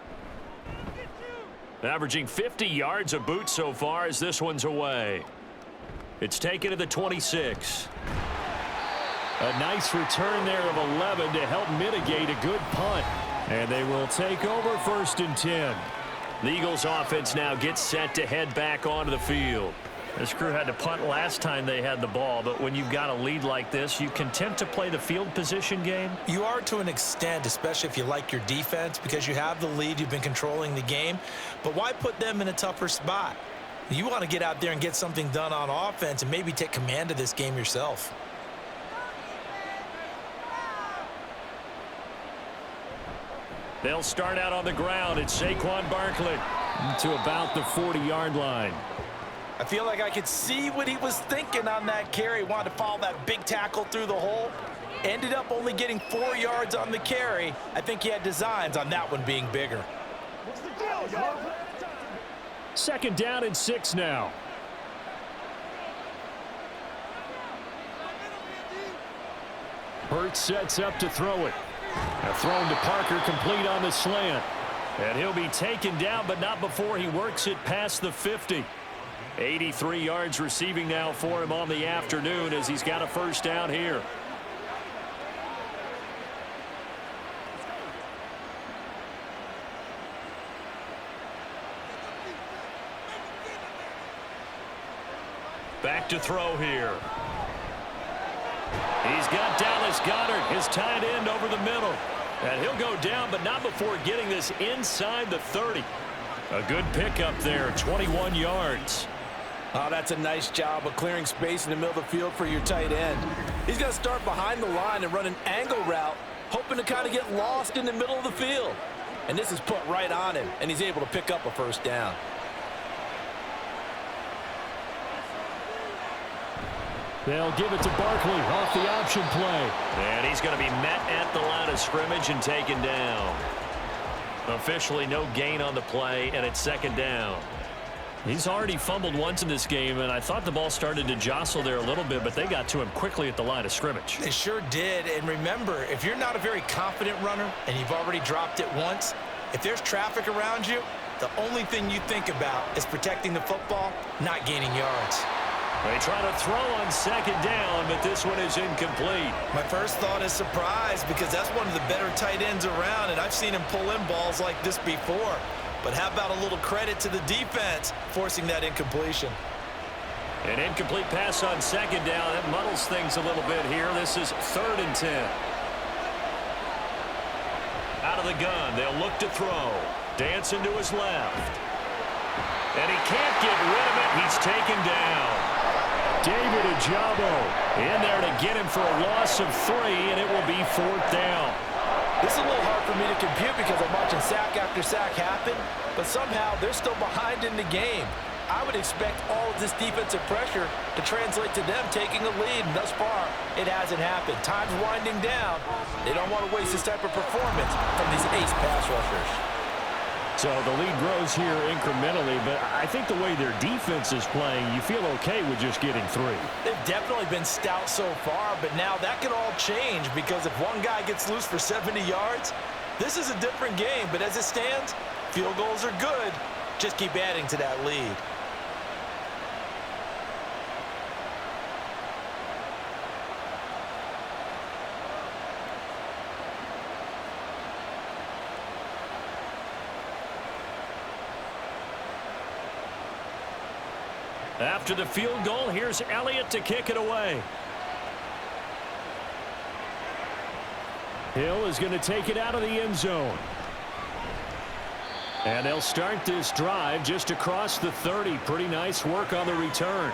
Averaging 50 yards a boot so far as this one's away. It's taken to the 26. A nice return there of 11 to help mitigate a good punt. And they will take over 1st and 10. The Eagles offense now gets set to head back onto the field. This crew had to punt last time they had the ball, but when you've got a lead like this, you can tend to play the field position game. You are to an extent, especially if you like your defense, because you have the lead, you've been controlling the game. But why put them in a tougher spot? You want to get out there and get something done on offense and maybe take command of this game yourself. They'll start out on the ground. It's Saquon Barkley. To about the 40-yard line. I feel like I could see what he was thinking on that carry. Wanted to follow that big tackle through the hole. Ended up only getting 4 yards on the carry. I think he had designs on that one being bigger. What's the deal, yo? Second down and 6 now. Hurts sets up to throw it. A thrown to Parker, complete on the slant. And he'll be taken down, but not before he works it past the 50. 83 yards receiving now for him on the afternoon as he's got a first down here. Back to throw here. He's got Dallas Goedert, his tight end, over the middle. And he'll go down, but not before getting this inside the 30. A good pickup there, 21 yards. Oh, that's a nice job of clearing space in the middle of the field for your tight end. He's going to start behind the line and run an angle route, hoping to kind of get lost in the middle of the field. And this is put right on him, and he's able to pick up a first down. They'll give it to Barkley off the option play. And he's going to be met at the line of scrimmage and taken down. Officially no gain on the play, and it's second down. He's already fumbled once in this game, and I thought the ball started to jostle there a little bit, but they got to him quickly at the line of scrimmage. They sure did. And remember, if you're not a very confident runner and you've already dropped it once, if there's traffic around you, the only thing you think about is protecting the football, not gaining yards. They try to throw on second down, but this one is incomplete. My first thought is surprise, because that's one of the better tight ends around, and I've seen him pull in balls like this before. But how about a little credit to the defense forcing that incompletion? An incomplete pass on second down. That muddles things a little bit here. This is 3rd and 10. Out of the gun, they'll look to throw. Dancing to his left. And he can't get rid of it. He's taken down. David Ojabo in there to get him for a loss of 3, and it will be 4th down. This is a little hard for me to compute because I'm watching sack after sack happen, but somehow they're still behind in the game. I would expect all of this defensive pressure to translate to them taking a lead, and thus far, it hasn't happened. Time's winding down. They don't want to waste this type of performance from these ace pass rushers. So the lead grows here incrementally, but I think the way their defense is playing, you feel okay with just getting 3. They've definitely been stout so far, but now that could all change because if one guy gets loose for 70 yards, this is a different game. But as it stands, field goals are good. Just keep adding to that lead. After the field goal, here's Elliott to kick it away. Hill is going to take it out of the end zone. And they'll start this drive just across the 30. Pretty nice work on the return.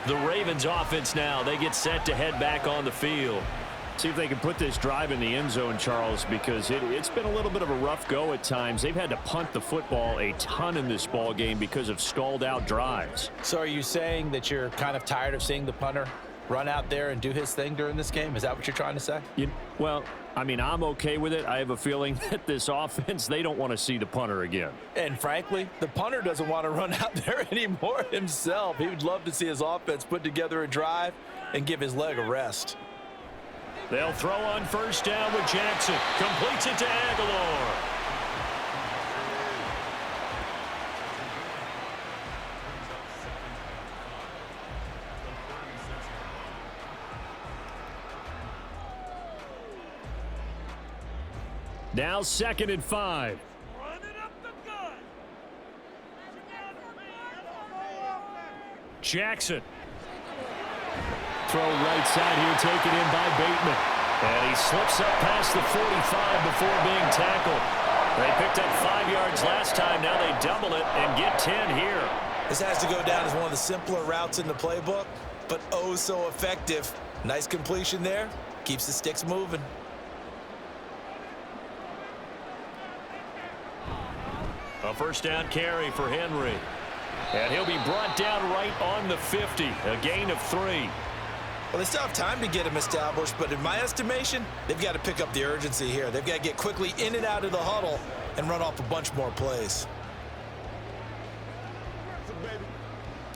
The Ravens offense now, they get set to head back on the field. See if they can put this drive in the end zone, Charles, because it's been a little bit of a rough go at times. They've had to punt the football a ton in this ball game because of stalled out drives. So are you saying that you're kind of tired of seeing the punter run out there and do his thing during this game? Is that what you're trying to say? Well, I mean, I'm okay with it. I have a feeling that this offense, they don't want to see the punter again. And frankly, the punter doesn't want to run out there anymore himself. He would love to see his offense put together a drive and give his leg a rest. They'll throw on first down with Jackson. Completes it to Aguilar. Now 2nd and 5. Jackson. Throw right side here, taken in by Bateman. And he slips up past the 45 before being tackled. They picked up 5 yards last time. Now they double it and get 10 here. This has to go down as one of the simpler routes in the playbook, but oh so effective. Nice completion there. Keeps the sticks moving. A first down carry for Henry. And he'll be brought down right on the 50. A gain of 3. Well, they still have time to get him established, but in my estimation, they've got to pick up the urgency here. They've got to get quickly in and out of the huddle and run off a bunch more plays.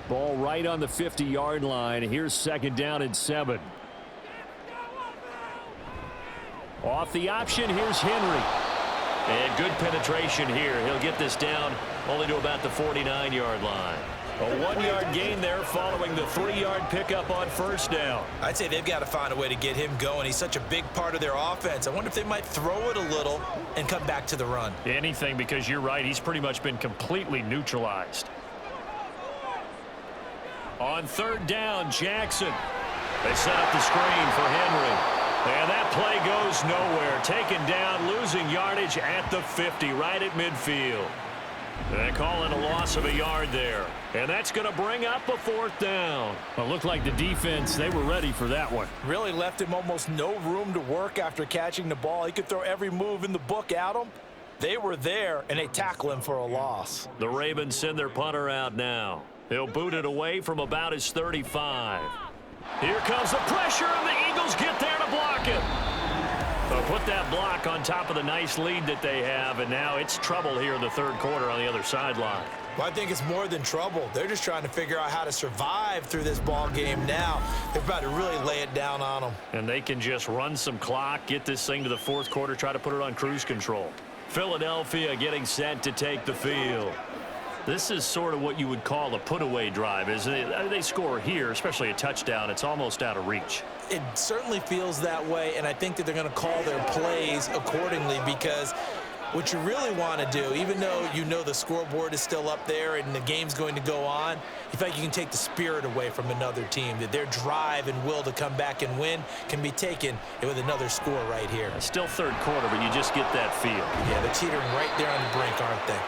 Ball right on the 50-yard line. Here's 2nd down and 7. Off the option, here's Henry. And good penetration here. He'll get this down only to about the 49-yard line. A 1-yard gain there following the 3-yard pickup on first down. I'd say they've got to find a way to get him going. He's such a big part of their offense. I wonder if they might throw it a little and come back to the run. Anything, because you're right. He's pretty much been completely neutralized. On 3rd down, Jackson. They set up the screen for Henry. And that play goes nowhere. Taken down, losing yardage at the 50, right at midfield. They call it a loss of a yard there. And that's going to bring up a 4th down. Well, it looked like the defense, they were ready for that one. Really left him almost no room to work after catching the ball. He could throw every move in the book at him. They were there, and they tackle him for a loss. The Ravens send their punter out now. He'll boot it away from about his 35. Here comes the pressure, and the Eagles get there to block it. They'll put that block on top of the nice lead that they have, and now it's trouble here in the 3rd quarter on the other sideline. Well, I think it's more than trouble. They're just trying to figure out how to survive through this ball game now. They're about to really lay it down on them. And they can just run some clock, get this thing to the 4th quarter, try to put it on cruise control. Philadelphia getting set to take the field. This is sort of what you would call a put-away drive, isn't it? They score here, especially a touchdown. It's almost out of reach. It certainly feels that way, and I think that they're going to call their plays accordingly because what you really want to do, even though you know the scoreboard is still up there and the game's going to go on, you feel like you can take the spirit away from another team, that their drive and will to come back and win can be taken with another score right here. It's still 3rd quarter, but you just get that feel. Yeah, they're teetering right there on the brink, aren't they?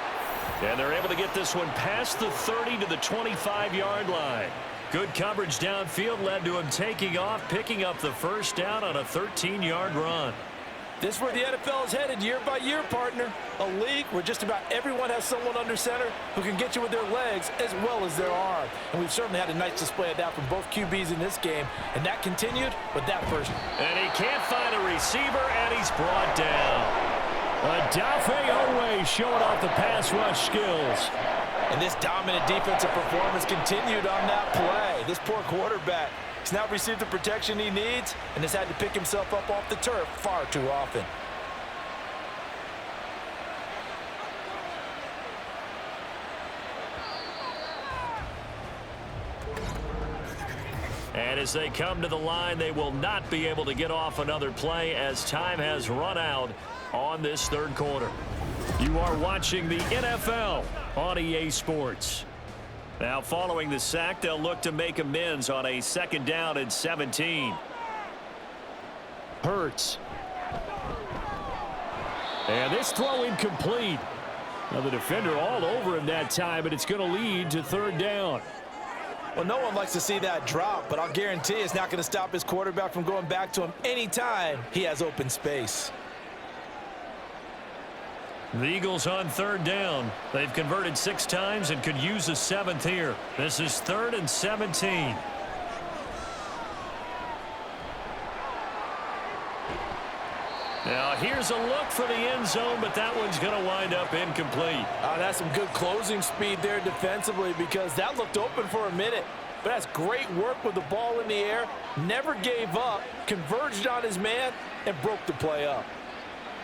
And they're able to get this one past the 30 to the 25-yard line. Good coverage downfield led to him taking off, picking up the 1st down on a 13-yard run. This is where the NFL is headed year by year, partner. A league where just about everyone has someone under center who can get you with their legs as well as their arm. And we've certainly had a nice display of that from both QBs in this game. And that continued with that first. And he can't find a receiver, and he's brought down. Adafe Owe showing off the pass rush skills. And this dominant defensive performance continued on that play. This poor quarterback has now received the protection he needs and has had to pick himself up off the turf far too often. And as they come to the line, they will not be able to get off another play as time has run out on this third quarter. You are watching the NFL on EA Sports. Now, following the sack, they'll look to make amends on a 2nd down and 17. Hurts. And this throw incomplete. Now the defender all over him that time, and it's going to lead to 3rd down. Well, no one likes to see that drop, but I'll guarantee it's not going to stop his quarterback from going back to him anytime he has open space. The Eagles on 3rd down. They've converted 6 times and could use a 7th here. This is 3rd and 17. Now here's a look for the end zone, but that one's going to wind up incomplete. That's some good closing speed there defensively, because that looked open for a minute. But that's great work with the ball in the air. Never gave up, converged on his man, and broke the play up.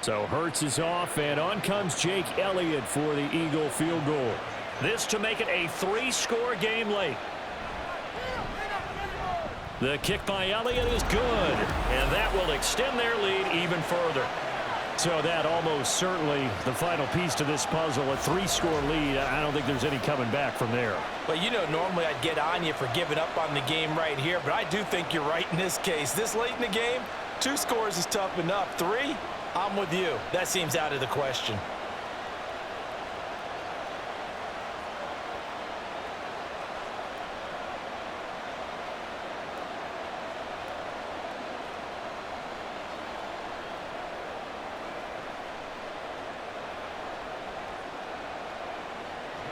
So Hurts is off, and on comes Jake Elliott for the Eagle field goal. This to make it a 3-score game late. The kick by Elliott is good, and that will extend their lead even further. So that almost certainly the final piece to this puzzle, a 3-score lead. I don't think there's any coming back from there. Well, you know, normally I'd get on you for giving up on the game right here, but I do think you're right in this case. This late in the game, 2 scores is tough enough. 3, I'm with you. That seems out of the question.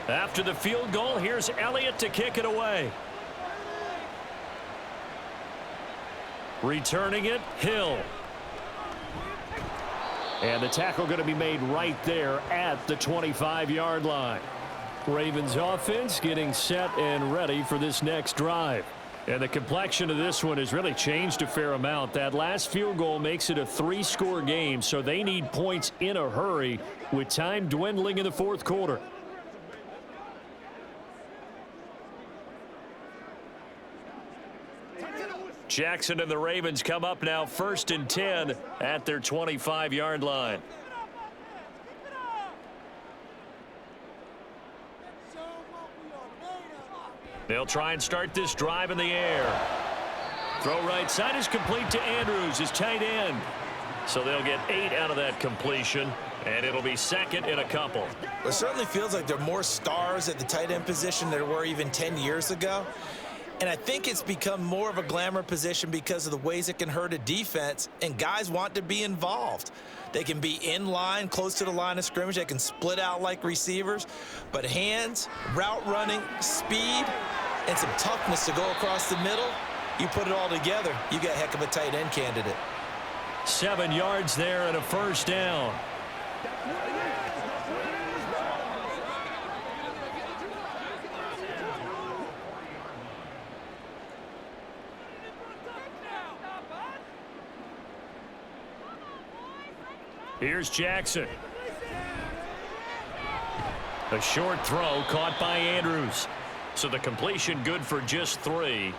After the field goal, here's Elliott to kick it away. Returning it, Hill. And the tackle going to be made right there at the 25-yard line. Ravens offense getting set and ready for this next drive. And the complexion of this one has really changed a fair amount. That last field goal makes it a 3-score game, so they need points in a hurry with time dwindling in the 4th quarter. Jackson and the Ravens come up now 1st and 10 at their 25-yard line. They'll try and start this drive in the air. Throw right side is complete to Andrews, his tight end. So they'll get 8 out of that completion, and it'll be 2nd and a couple. It certainly feels like there are more stars at the tight end position than there were even 10 years ago. And I think it's become more of a glamour position because of the ways it can hurt a defense, and guys want to be involved. They can be in line, close to the line of scrimmage. They can split out like receivers. But hands, route running, speed, and some toughness to go across the middle, you put it all together, you got a heck of a tight end candidate. 7 yards there and a 1st down. Here's Jackson. A short throw caught by Andrews. So the completion good for just 3.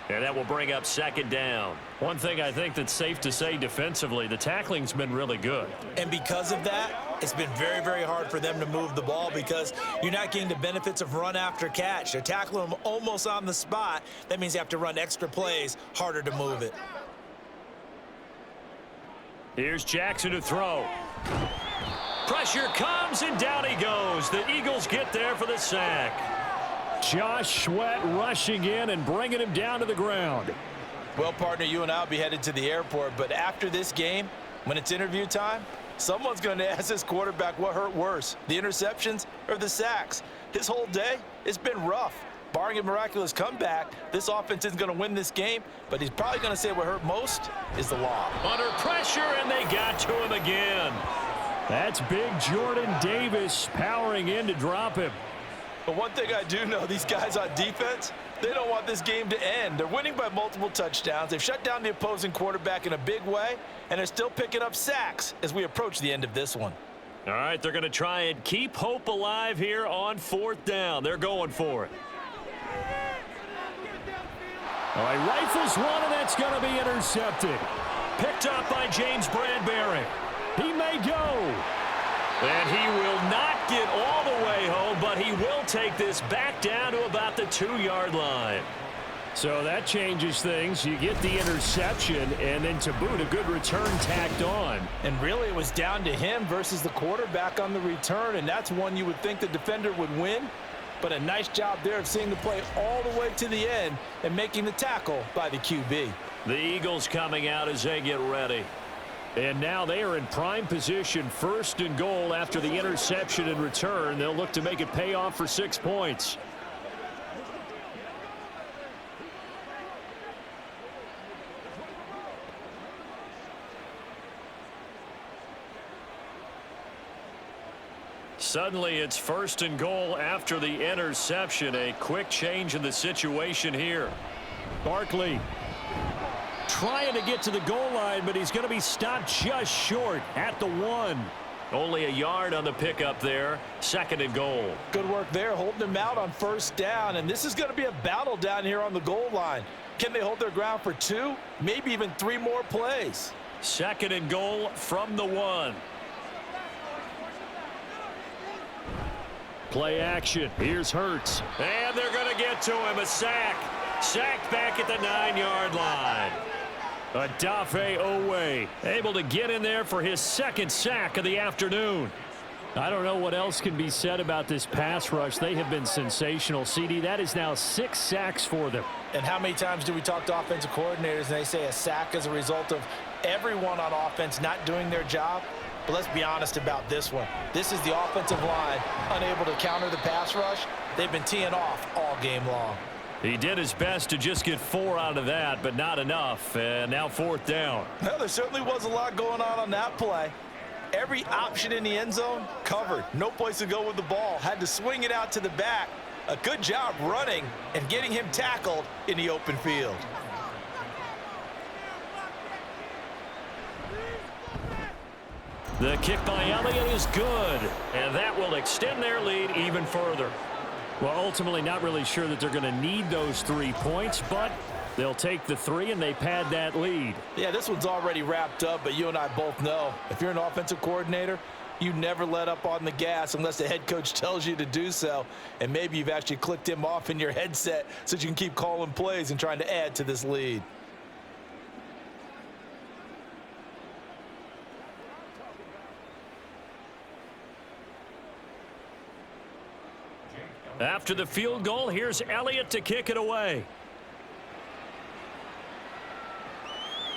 And that will bring up 2nd down. One thing I think that's safe to say defensively, the tackling's been really good. And because of that, it's been very, very hard for them to move the ball because you're not getting the benefits of run after catch. They're tackling them almost on the spot. That means you have to run extra plays, harder to move it. Here's Jackson to throw. Pressure comes, and down he goes. The Eagles get there for the sack. Josh Sweat rushing in and bringing him down to the ground. Well, partner, you and I will be headed to the airport, but after this game, when it's interview time, someone's going to ask this quarterback what hurt worse, the interceptions or the sacks. His whole day, it's been rough. Barring a miraculous comeback, this offense isn't going to win this game, but he's probably going to say what hurt most is the loss. Under pressure, and they got to him again. That's big Jordan Davis powering in to drop him. But one thing I do know, these guys on defense, they don't want this game to end. They're winning by multiple touchdowns. They've shut down the opposing quarterback in a big way, and they're still picking up sacks as we approach the end of this one. All right, they're going to try and keep hope alive here on 4th down. They're going for it. All right, rifles one, and that's going to be intercepted. Picked up by James Bradbury. He may go. And he will not get all the way home, but he will take this back down to about the 2-yard line. So that changes things. You get the interception, and then to boot, a good return tacked on. And really, it was down to him versus the quarterback on the return, and that's one you would think the defender would win. But a nice job there of seeing the play all the way to the end and making the tackle by the QB. The Eagles coming out as they get ready. And now they are in prime position, 1st and goal after the interception and return. They'll look to make it pay off for 6 points. Suddenly it's 1st and goal after the interception. A quick change in the situation here. Barkley trying to get to the goal line, but he's going to be stopped just short at the 1. Only a yard on the pickup there. 2nd and goal. Good work there, holding him out on 1st down, and this is going to be a battle down here on the goal line. Can they hold their ground for 2, maybe even 3 more plays? 2nd and goal from the 1. Play action. Here's Hurts. And they're going to get to him. A sack. Sacked back at the 9-yard line. Odafe Owe able to get in there for his 2nd sack of the afternoon. I don't know what else can be said about this pass rush. They have been sensational. CD, that is now 6 sacks for them. And how many times do we talk to offensive coordinators and they say a sack as a result of everyone on offense not doing their job? But let's be honest about this one. This is the offensive line unable to counter the pass rush. They've been teeing off all game long. He did his best to just get 4 out of that, but not enough. And now 4th down. Well, there certainly was a lot going on that play. Every option in the end zone covered. No place to go with the ball. Had to swing it out to the back. A good job running and getting him tackled in the open field. The kick by Elliott is good, and that will extend their lead even further. Well, ultimately not really sure that they're going to need those 3 points, but they'll take the 3 and they pad that lead. Yeah, this one's already wrapped up, but you and I both know if you're an offensive coordinator, you never let up on the gas unless the head coach tells you to do so. And maybe you've actually clicked him off in your headset so you can keep calling plays and trying to add to this lead. After the field goal, here's Elliott to kick it away.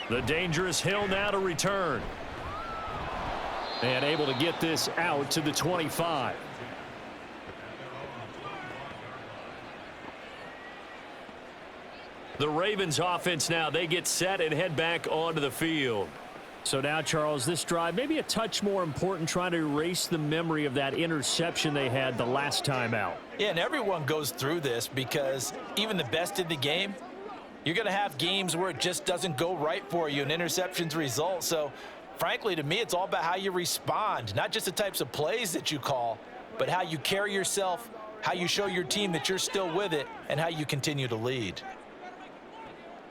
The dangerous Hill now to return. And able to get this out to the 25. The Ravens offense now, they get set and head back onto the field. So now, Charles, this drive maybe a touch more important, trying to erase the memory of that interception they had the last time out. Yeah, and everyone goes through this because even the best in the game, you're going to have games where it just doesn't go right for you and interceptions result. So, frankly, to me, it's all about how you respond, not just the types of plays that you call, but how you carry yourself, how you show your team that you're still with it, and how you continue to lead.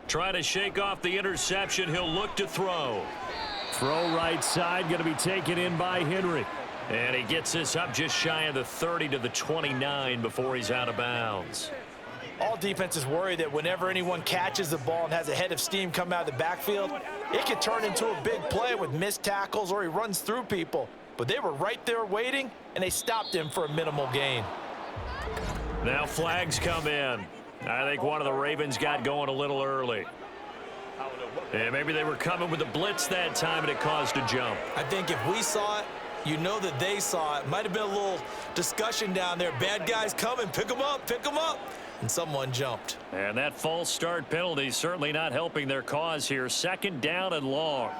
Trying to shake off the interception. He'll look to throw. Throw right side, going to be taken in by Henry. And he gets this up just shy of the 30 to the 29 before he's out of bounds. All defenses worry that whenever anyone catches the ball and has a head of steam come out of the backfield, it could turn into a big play with missed tackles or he runs through people. But they were right there waiting, and they stopped him for a minimal gain. Now flags come in. I think one of the Ravens got going a little early. And maybe they were coming with a blitz that time and it caused a jump. I think if we saw it, you know that they saw it. Might have been a little discussion down there. Bad guys coming, pick them up, pick them up. And someone jumped. And that false start penalty certainly not helping their cause here. 2nd down and long.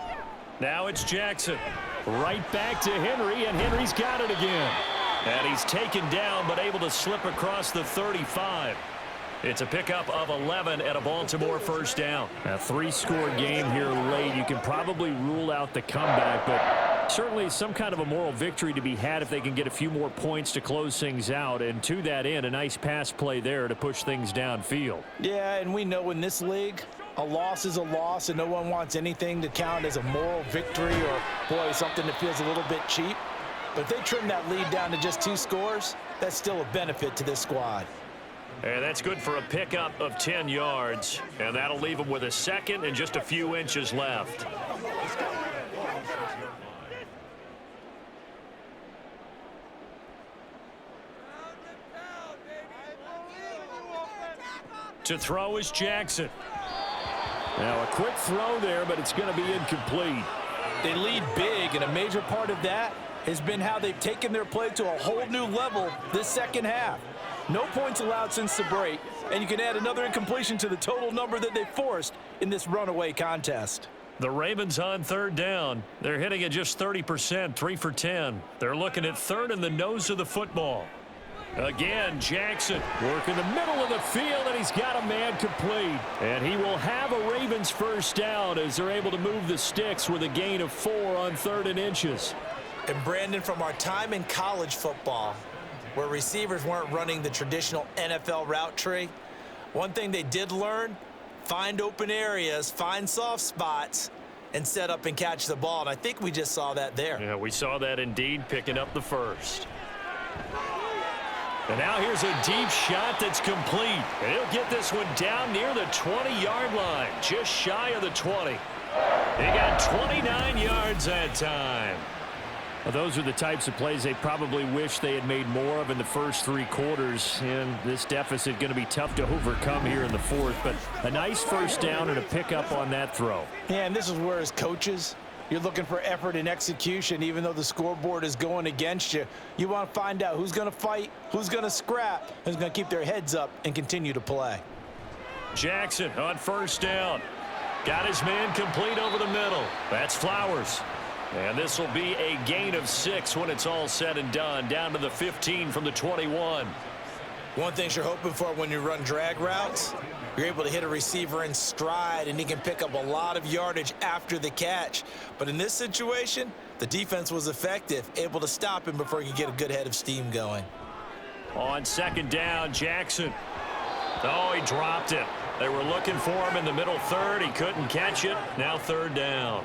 Now it's Jackson. Right back to Henry, and Henry's got it again. And he's taken down, but able to slip across the 35. It's a pickup of 11 and a Baltimore first down. A 3-score game here late. You can probably rule out the comeback, but certainly some kind of a moral victory to be had if they can get a few more points to close things out. And to that end, a nice pass play there to push things downfield. Yeah, and we know in this league, a loss is a loss, and no one wants anything to count as a moral victory or, boy, something that feels a little bit cheap. But if they trim that lead down to just 2 scores, that's still a benefit to this squad. And that's good for a pickup of 10 yards. And that'll leave them with a second and just a few inches left. To throw is Jackson. Now a quick throw there, but it's going to be incomplete. They lead big, and a major part of that has been how they've taken their play to a whole new level this second half. No points allowed since the break, and you can add another incompletion to the total number that they forced in this runaway contest. The Ravens on third down. They're hitting at just 30%, 3 for 10. They're looking at third in the nose of the football. Again, Jackson working the middle of the field, and he's got a man complete. And he will have a Ravens first down as they're able to move the sticks with a gain of 4 on 3rd and inches. And Brandon, from our time in college football, where receivers weren't running the traditional NFL route tree, one thing they did learn, find open areas, find soft spots, and set up and catch the ball. And I think we just saw that there. Yeah, we saw that indeed, picking up the first. And now here's a deep shot that's complete. And he'll get this one down near the 20-yard line, just shy of the 20. He got 29 yards that time. Well, those are the types of plays they probably wish they had made more of in the first 3 quarters. And this deficit going to be tough to overcome here in the 4th. But a nice first down and a pickup on that throw. Yeah, and this is where, as coaches, you're looking for effort and execution. Even though the scoreboard is going against you, you want to find out who's going to fight, who's going to scrap, who's going to keep their heads up and continue to play. Jackson on first down. Got his man complete over the middle. That's Flowers. And this will be a gain of 6 when it's all said and done, down to the 15 from the 21. One thing you're hoping for when you run drag routes, you're able to hit a receiver in stride, and he can pick up a lot of yardage after the catch. But in this situation, the defense was effective, able to stop him before he could get a good head of steam going. On second down, Jackson. Oh, he dropped it. They were looking for him in the middle 3rd. He couldn't catch it. Now 3rd down.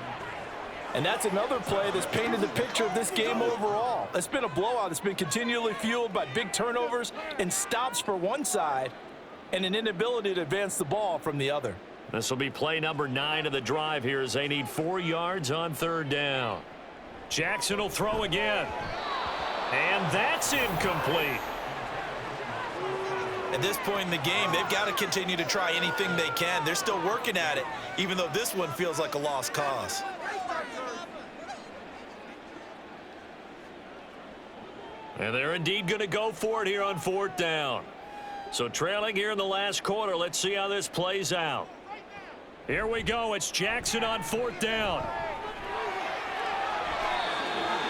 And that's another play that's painted the picture of this game overall. It's been a blowout. It's been continually fueled by big turnovers and stops for one side and an inability to advance the ball from the other. This will be play number 9 of the drive here as they need 4 yards on 3rd down. Jackson will throw again. And that's incomplete. At this point in the game, they've got to continue to try anything they can. They're still working at it, even though this one feels like a lost cause. And they're indeed going to go for it here on 4th down. So trailing here in the last quarter, let's see how this plays out. Here we go. It's Jackson on 4th down.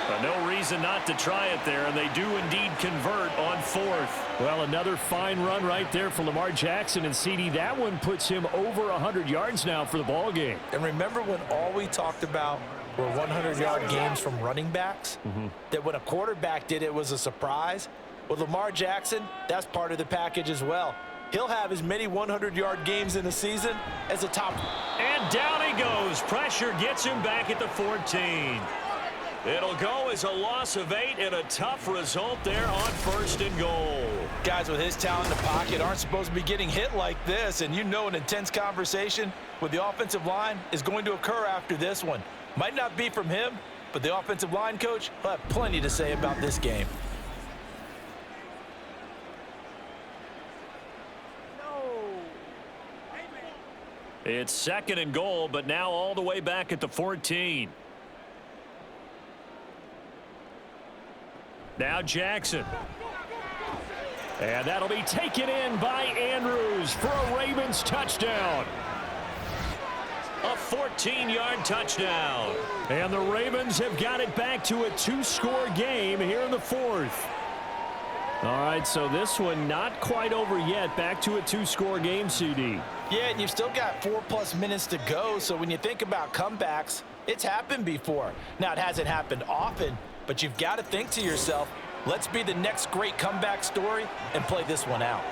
But no reason not to try it there, and they do indeed convert on 4th. Well, another fine run right there for Lamar Jackson, and CD, that one puts him over 100 yards now for the ball game. And remember when all we talked about were 100-yard games from running backs? That when a quarterback did it was a surprise? With Lamar Jackson, that's part of the package as well. He'll have as many 100-yard games in a season as a top. And down he goes. Pressure gets him back at the 14. It'll go as a loss of 8 and a tough result there on 1st and goal. Guys with his talent in the pocket aren't supposed to be getting hit like this, and you know an intense conversation with the offensive line is going to occur after this one. Might not be from him, but the offensive line coach will have plenty to say about this game. It's 2nd and goal, but now all the way back at the 14. Now Jackson. And that'll be taken in by Andrews for a Ravens touchdown. A 14-yard touchdown. And the Ravens have got it back to a 2-score game here in the fourth. All right, so this one not quite over yet. Back to a 2-score game, CD. Yeah, and you've still got 4+ minutes to go, so when you think about comebacks, it's happened before. Now, it hasn't happened often, but you've got to think to yourself, let's be the next great comeback story and play this one out.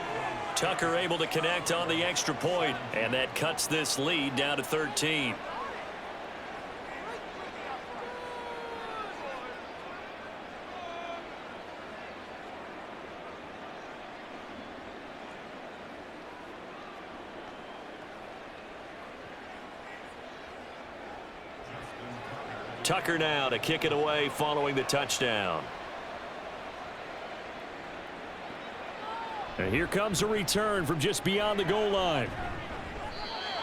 Tucker able to connect on the extra point, and that cuts this lead down to 13. Tucker now to kick it away following the touchdown. And here comes a return from just beyond the goal line.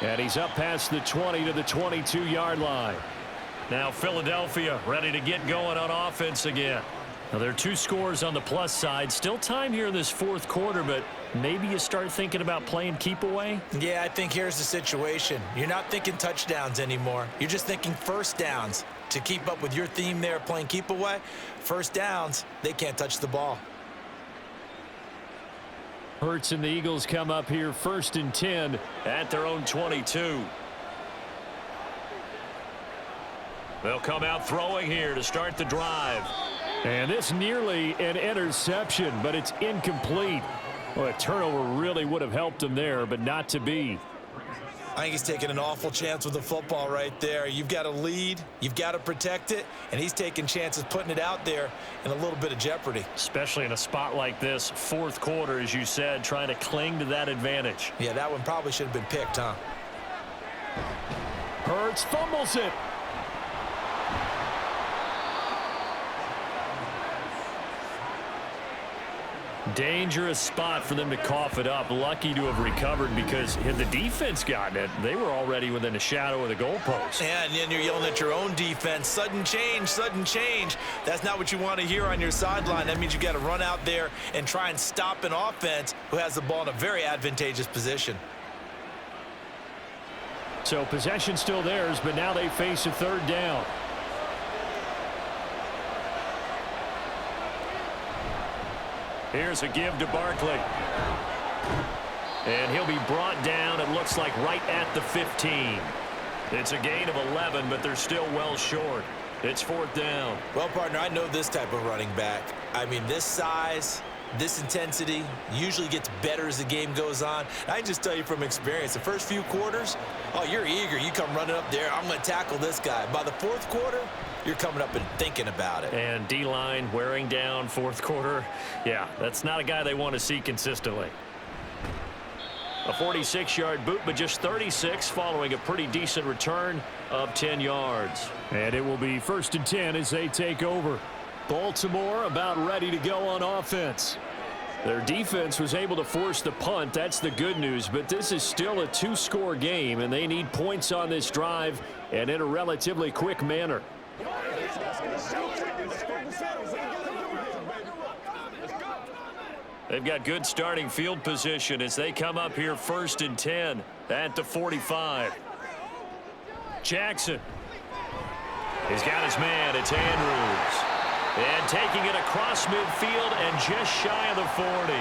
And he's up past the 20 to the 22-yard line. Now Philadelphia ready to get going on offense again. Now there are 2 scores on the plus side. Still time here in this fourth quarter, but maybe you start thinking about playing keep away? Yeah, I think here's the situation. You're not thinking touchdowns anymore. You're just thinking first downs. To keep up with your theme there, playing keep away, first downs, they can't touch the ball. Hurts and the Eagles come up here 1st and 10 at their own 22. They'll come out throwing here to start the drive. And this nearly an interception, but it's incomplete. Well, a turnover really would have helped him there, but not to be. I think he's taking an awful chance with the football right there. You've got to lead, you've got to protect it, and he's taking chances putting it out there in a little bit of jeopardy. Especially in a spot like this, fourth quarter, as you said, trying to cling to that advantage. Yeah, that one probably should have been picked, huh? Hurts fumbles it. Dangerous spot for them to cough it up. Lucky to have recovered, because had the defense gotten it, they were already within a shadow of the goalpost. Yeah, and then you're yelling at your own defense. Sudden change, sudden change. That's not what you want to hear on your sideline. That means you got to run out there and try and stop an offense who has the ball in a very advantageous position. So possession still theirs, but now they face a 3rd down. Here's a give to Barkley. And he'll be brought down, it looks like, right at the 15. It's a gain of 11, but they're still well short. It's 4th down. Well, partner, I know this type of running back. I mean, this size, this intensity usually gets better as the game goes on. I can just tell you from experience, the first few quarters, oh, you're eager. You come running up there, I'm going to tackle this guy. By the 4th quarter, you're coming up and thinking about it. And D-line wearing down 4th quarter. Yeah, that's not a guy they want to see consistently. A 46-yard boot, but just 36 following a pretty decent return of 10 yards. And it will be 1st and 10 as they take over. Baltimore about ready to go on offense. Their defense was able to force the punt. That's the good news, but this is still a 2-score game, and they need points on this drive and in a relatively quick manner. They've got good starting field position as they come up here 1st and 10 at the 45. Jackson. He's got his man. It's Andrews. And taking it across midfield and just shy of the 40.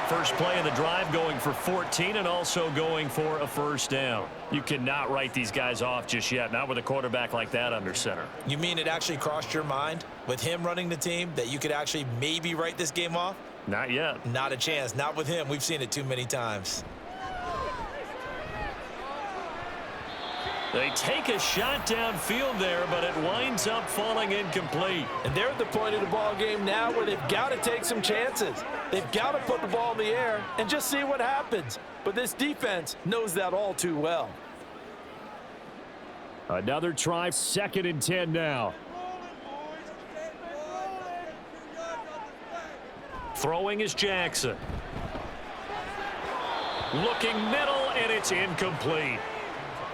First play of the drive going for 14 and also going for a 1st down. You cannot write these guys off just yet, not with a quarterback like that under center. You mean it actually crossed your mind with him running the team that you could actually maybe write this game off? Not yet. Not a chance. Not with him. We've seen it too many times. They take a shot downfield there, but it winds up falling incomplete. And they're at the point of the ball game now where they've got to take some chances. They've got to put the ball in the air and just see what happens. But this defense knows that all too well. Another try, 2nd and 10 now. Throwing is Jackson. Looking middle, and it's incomplete.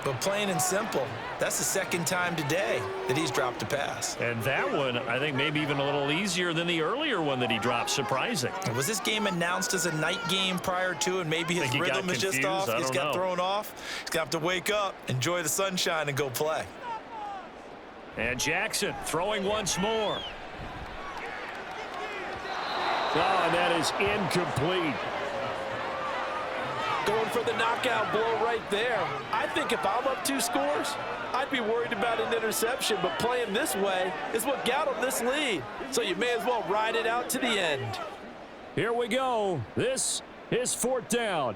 But plain and simple, that's the second time today that he's dropped a pass. And that one, I think, maybe even a little easier than the earlier one that he dropped. Surprising. Was this game announced as a night game prior to, and maybe his rhythm is just off? He's got thrown off. He's got to wake up, enjoy the sunshine, and go play. And Jackson throwing once more. Oh, and that is incomplete. Going for the knockout blow right there. I think if I'm up 2 scores, I'd be worried about an interception, but playing this way is what got him this lead. So you may as well ride it out to the end. Here we go. This is 4th down.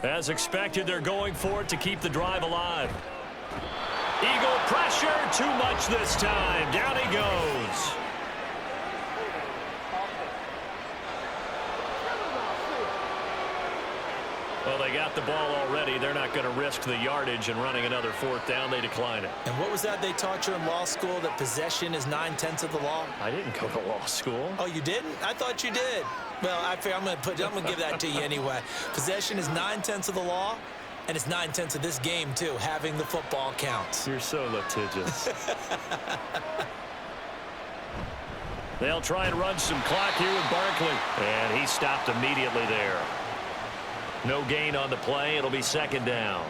As expected, they're going for it to keep the drive alive. Eagle pressure, too much this time. Down he goes. Well, they got the ball already. They're not going to risk the yardage and running another 4th down. They decline it. And what was that they taught you in law school, that possession is 9/10 of the law? I didn't go to law school. Oh, you didn't? I thought you did. Well, I'm going to give that to you anyway. Possession is 9/10 of the law, and it's 9/10 of this game, too. Having the football counts. You're so litigious. They'll try and run some clock here with Barkley. And he stopped immediately there. No gain on the play. It'll be 2nd down.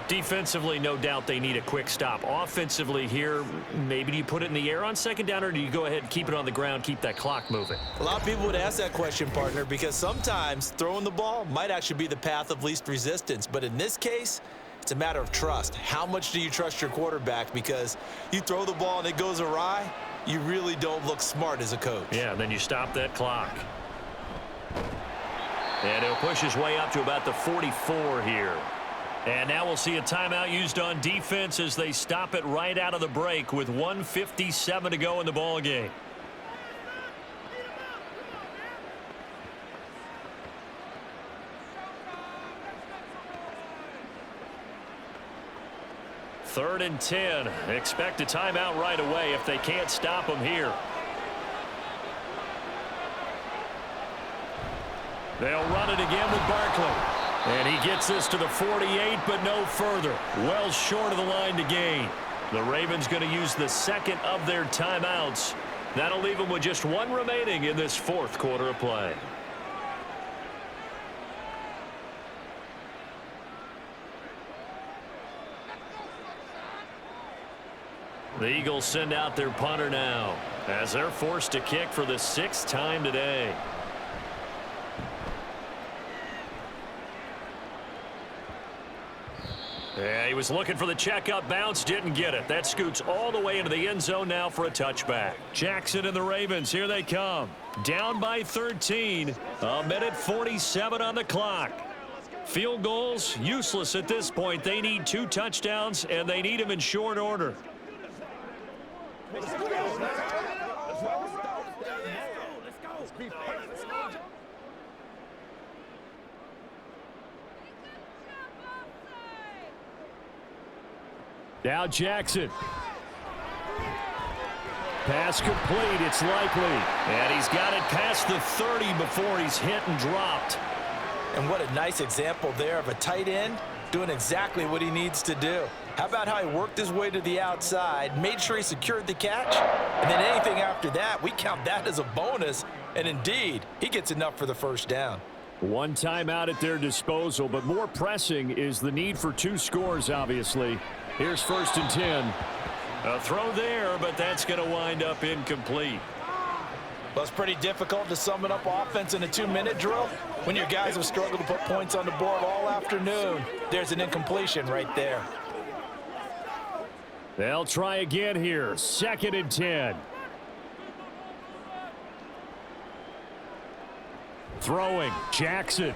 Defensively, no doubt they need a quick stop. Offensively here, maybe do you put it in the air on 2nd down, or do you go ahead and keep it on the ground, keep that clock moving? A lot of people would ask that question, partner, because sometimes throwing the ball might actually be the path of least resistance. But in this case, it's a matter of trust. How much do you trust your quarterback? Because you throw the ball and it goes awry, you really don't look smart as a coach. Yeah, and then you stop that clock. And he'll push his way up to about the 44 here. And now we'll see a timeout used on defense as they stop it right out of the break with 1:57 to go in the ball game. Third and 10. Expect a timeout right away if they can't stop them here. They'll run it again with Barkley. And he gets this to the 48, but no further. Well short of the line to gain. The Ravens going to use the 2nd of their timeouts. That'll leave them with just 1 remaining in this 4th quarter of play. The Eagles send out their punter now as they're forced to kick for the 6th time today. Yeah, he was looking for the checkup bounce, didn't get it. That scoots all the way into the end zone now for a touchback. Jackson and the Ravens, here they come. Down by 13, 1:47 on the clock. Field goals, useless at this point. They need 2 touchdowns, and they need them in short order. Now Jackson. Pass complete, it's likely. And he's got it past the 30 before he's hit and dropped. And what a nice example there of a tight end doing exactly what he needs to do. How about how he worked his way to the outside, made sure he secured the catch, and then anything after that, we count that as a bonus. And indeed, he gets enough for the 1st down. 1 timeout at their disposal, but more pressing is the need for 2 scores, obviously. Here's 1st and 10. A throw there, but that's going to wind up incomplete. Well, it's pretty difficult to sum it up offense in a 2-minute drill when your guys have struggled to put points on the board all afternoon. There's an incompletion right there. They'll try again here. 2nd and 10. Throwing, Jackson.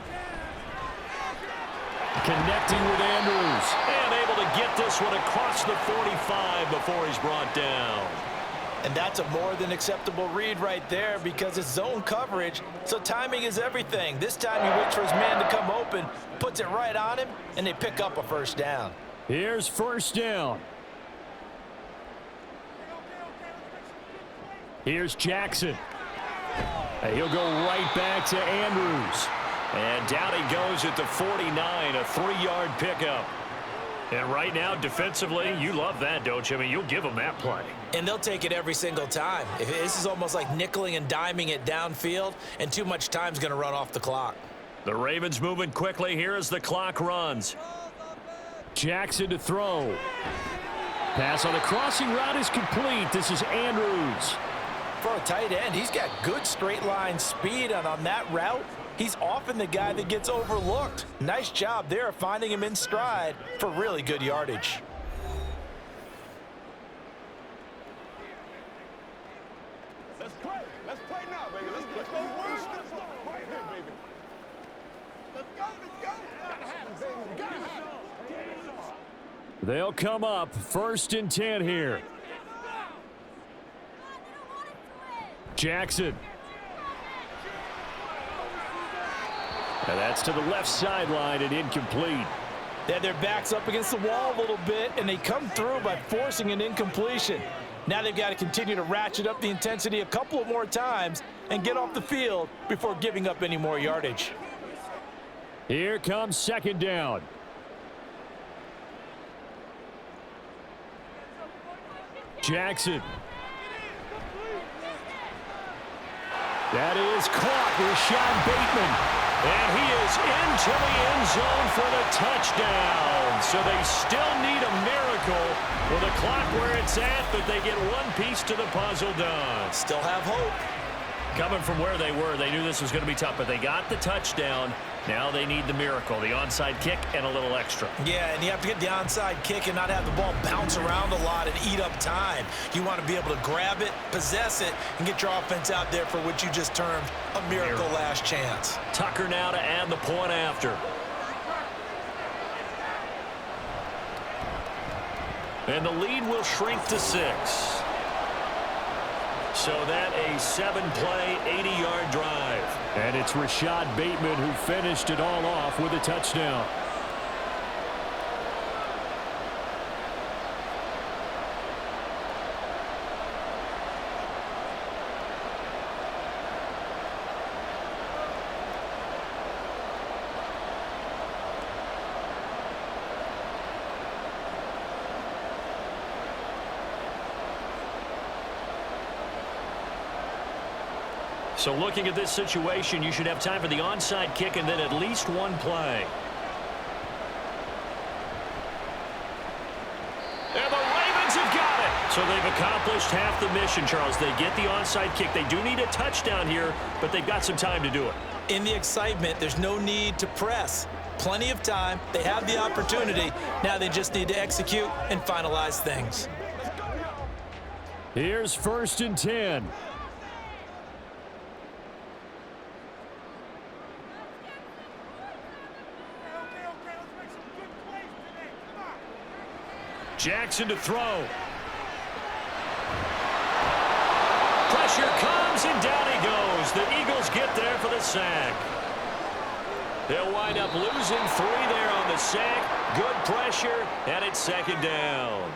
Connecting with Andrews. And able to get this one across the 45 before he's brought down. And that's a more than acceptable read right there because it's zone coverage, so timing is everything. This time he waits for his man to come open, puts it right on him, and they pick up a 1st down. Here's 1st down. Here's Jackson. And he'll go right back to Andrews. And down he goes at the 49, a 3-yard pickup. And right now, defensively, you love that, don't you? I mean, you'll give them that play. And they'll take it every single time. This is almost like nickeling and diming it downfield, and too much time's going to run off the clock. The Ravens moving quickly here as the clock runs. Jackson to throw. Pass on the crossing route is complete. This is Andrews. For a tight end, he's got good straight line speed, and on that route, he's often the guy that gets overlooked. Nice job there finding him in stride for really good yardage. Let's play. Let's play now, baby. Let's go. Right here, baby. Let's go. Gotta have it, baby. Gotta have it. They'll come up 1st and 10 here. Jackson. And that's to the left sideline and incomplete. They had their backs up against the wall a little bit, and they come through by forcing an incompletion. Now they've got to continue to ratchet up the intensity a couple of more times and get off the field before giving up any more yardage. Here comes 2nd down. Jackson. That is caught. Rashad Bateman. And he is into the end zone for the touchdown. So they still need a miracle with the clock where it's at, but they get one piece to the puzzle done. Still have hope. Coming from where they were, they knew this was going to be tough, but they got the touchdown. Now they need the miracle, the onside kick and a little extra. Yeah, and you have to get the onside kick and not have the ball bounce around a lot and eat up time. You want to be able to grab it, possess it, and get your offense out there for what you just termed a miracle last chance. Tucker now to add the point after. And the lead will shrink to 6. So that a 7-play, 80-yard drive. And it's Rashad Bateman who finished it all off with a touchdown. So looking at this situation, you should have time for the onside kick and then at least one play. And the Ravens have got it. So they've accomplished half the mission, Charles. They get the onside kick. They do need a touchdown here, but they've got some time to do it. In the excitement, there's no need to press. Plenty of time. They have the opportunity. Now they just need to execute and finalize things. Here's 1st and 10. Jackson to throw. Pressure comes, and down he goes. The Eagles get there for the sack. They'll wind up losing 3 there on the sack. Good pressure, and it's 2nd down.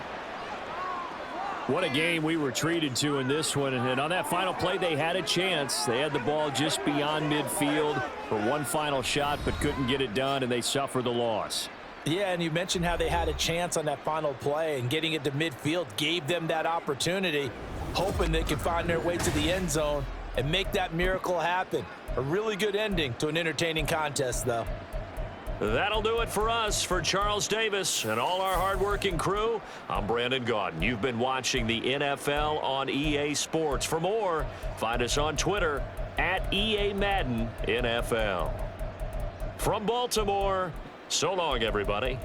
What a game we were treated to in this one. And on that final play, they had a chance. They had the ball just beyond midfield for one final shot, but couldn't get it done, and they suffered the loss. Yeah, and you mentioned how they had a chance on that final play, and getting it to midfield gave them that opportunity, hoping they could find their way to the end zone and make that miracle happen. A really good ending to an entertaining contest, though. That'll do it for us. For Charles Davis and all our hardworking crew, I'm Brandon Gaudin. You've been watching the NFL on EA Sports. For more, find us on Twitter at EA Madden NFL. From Baltimore, so long, everybody.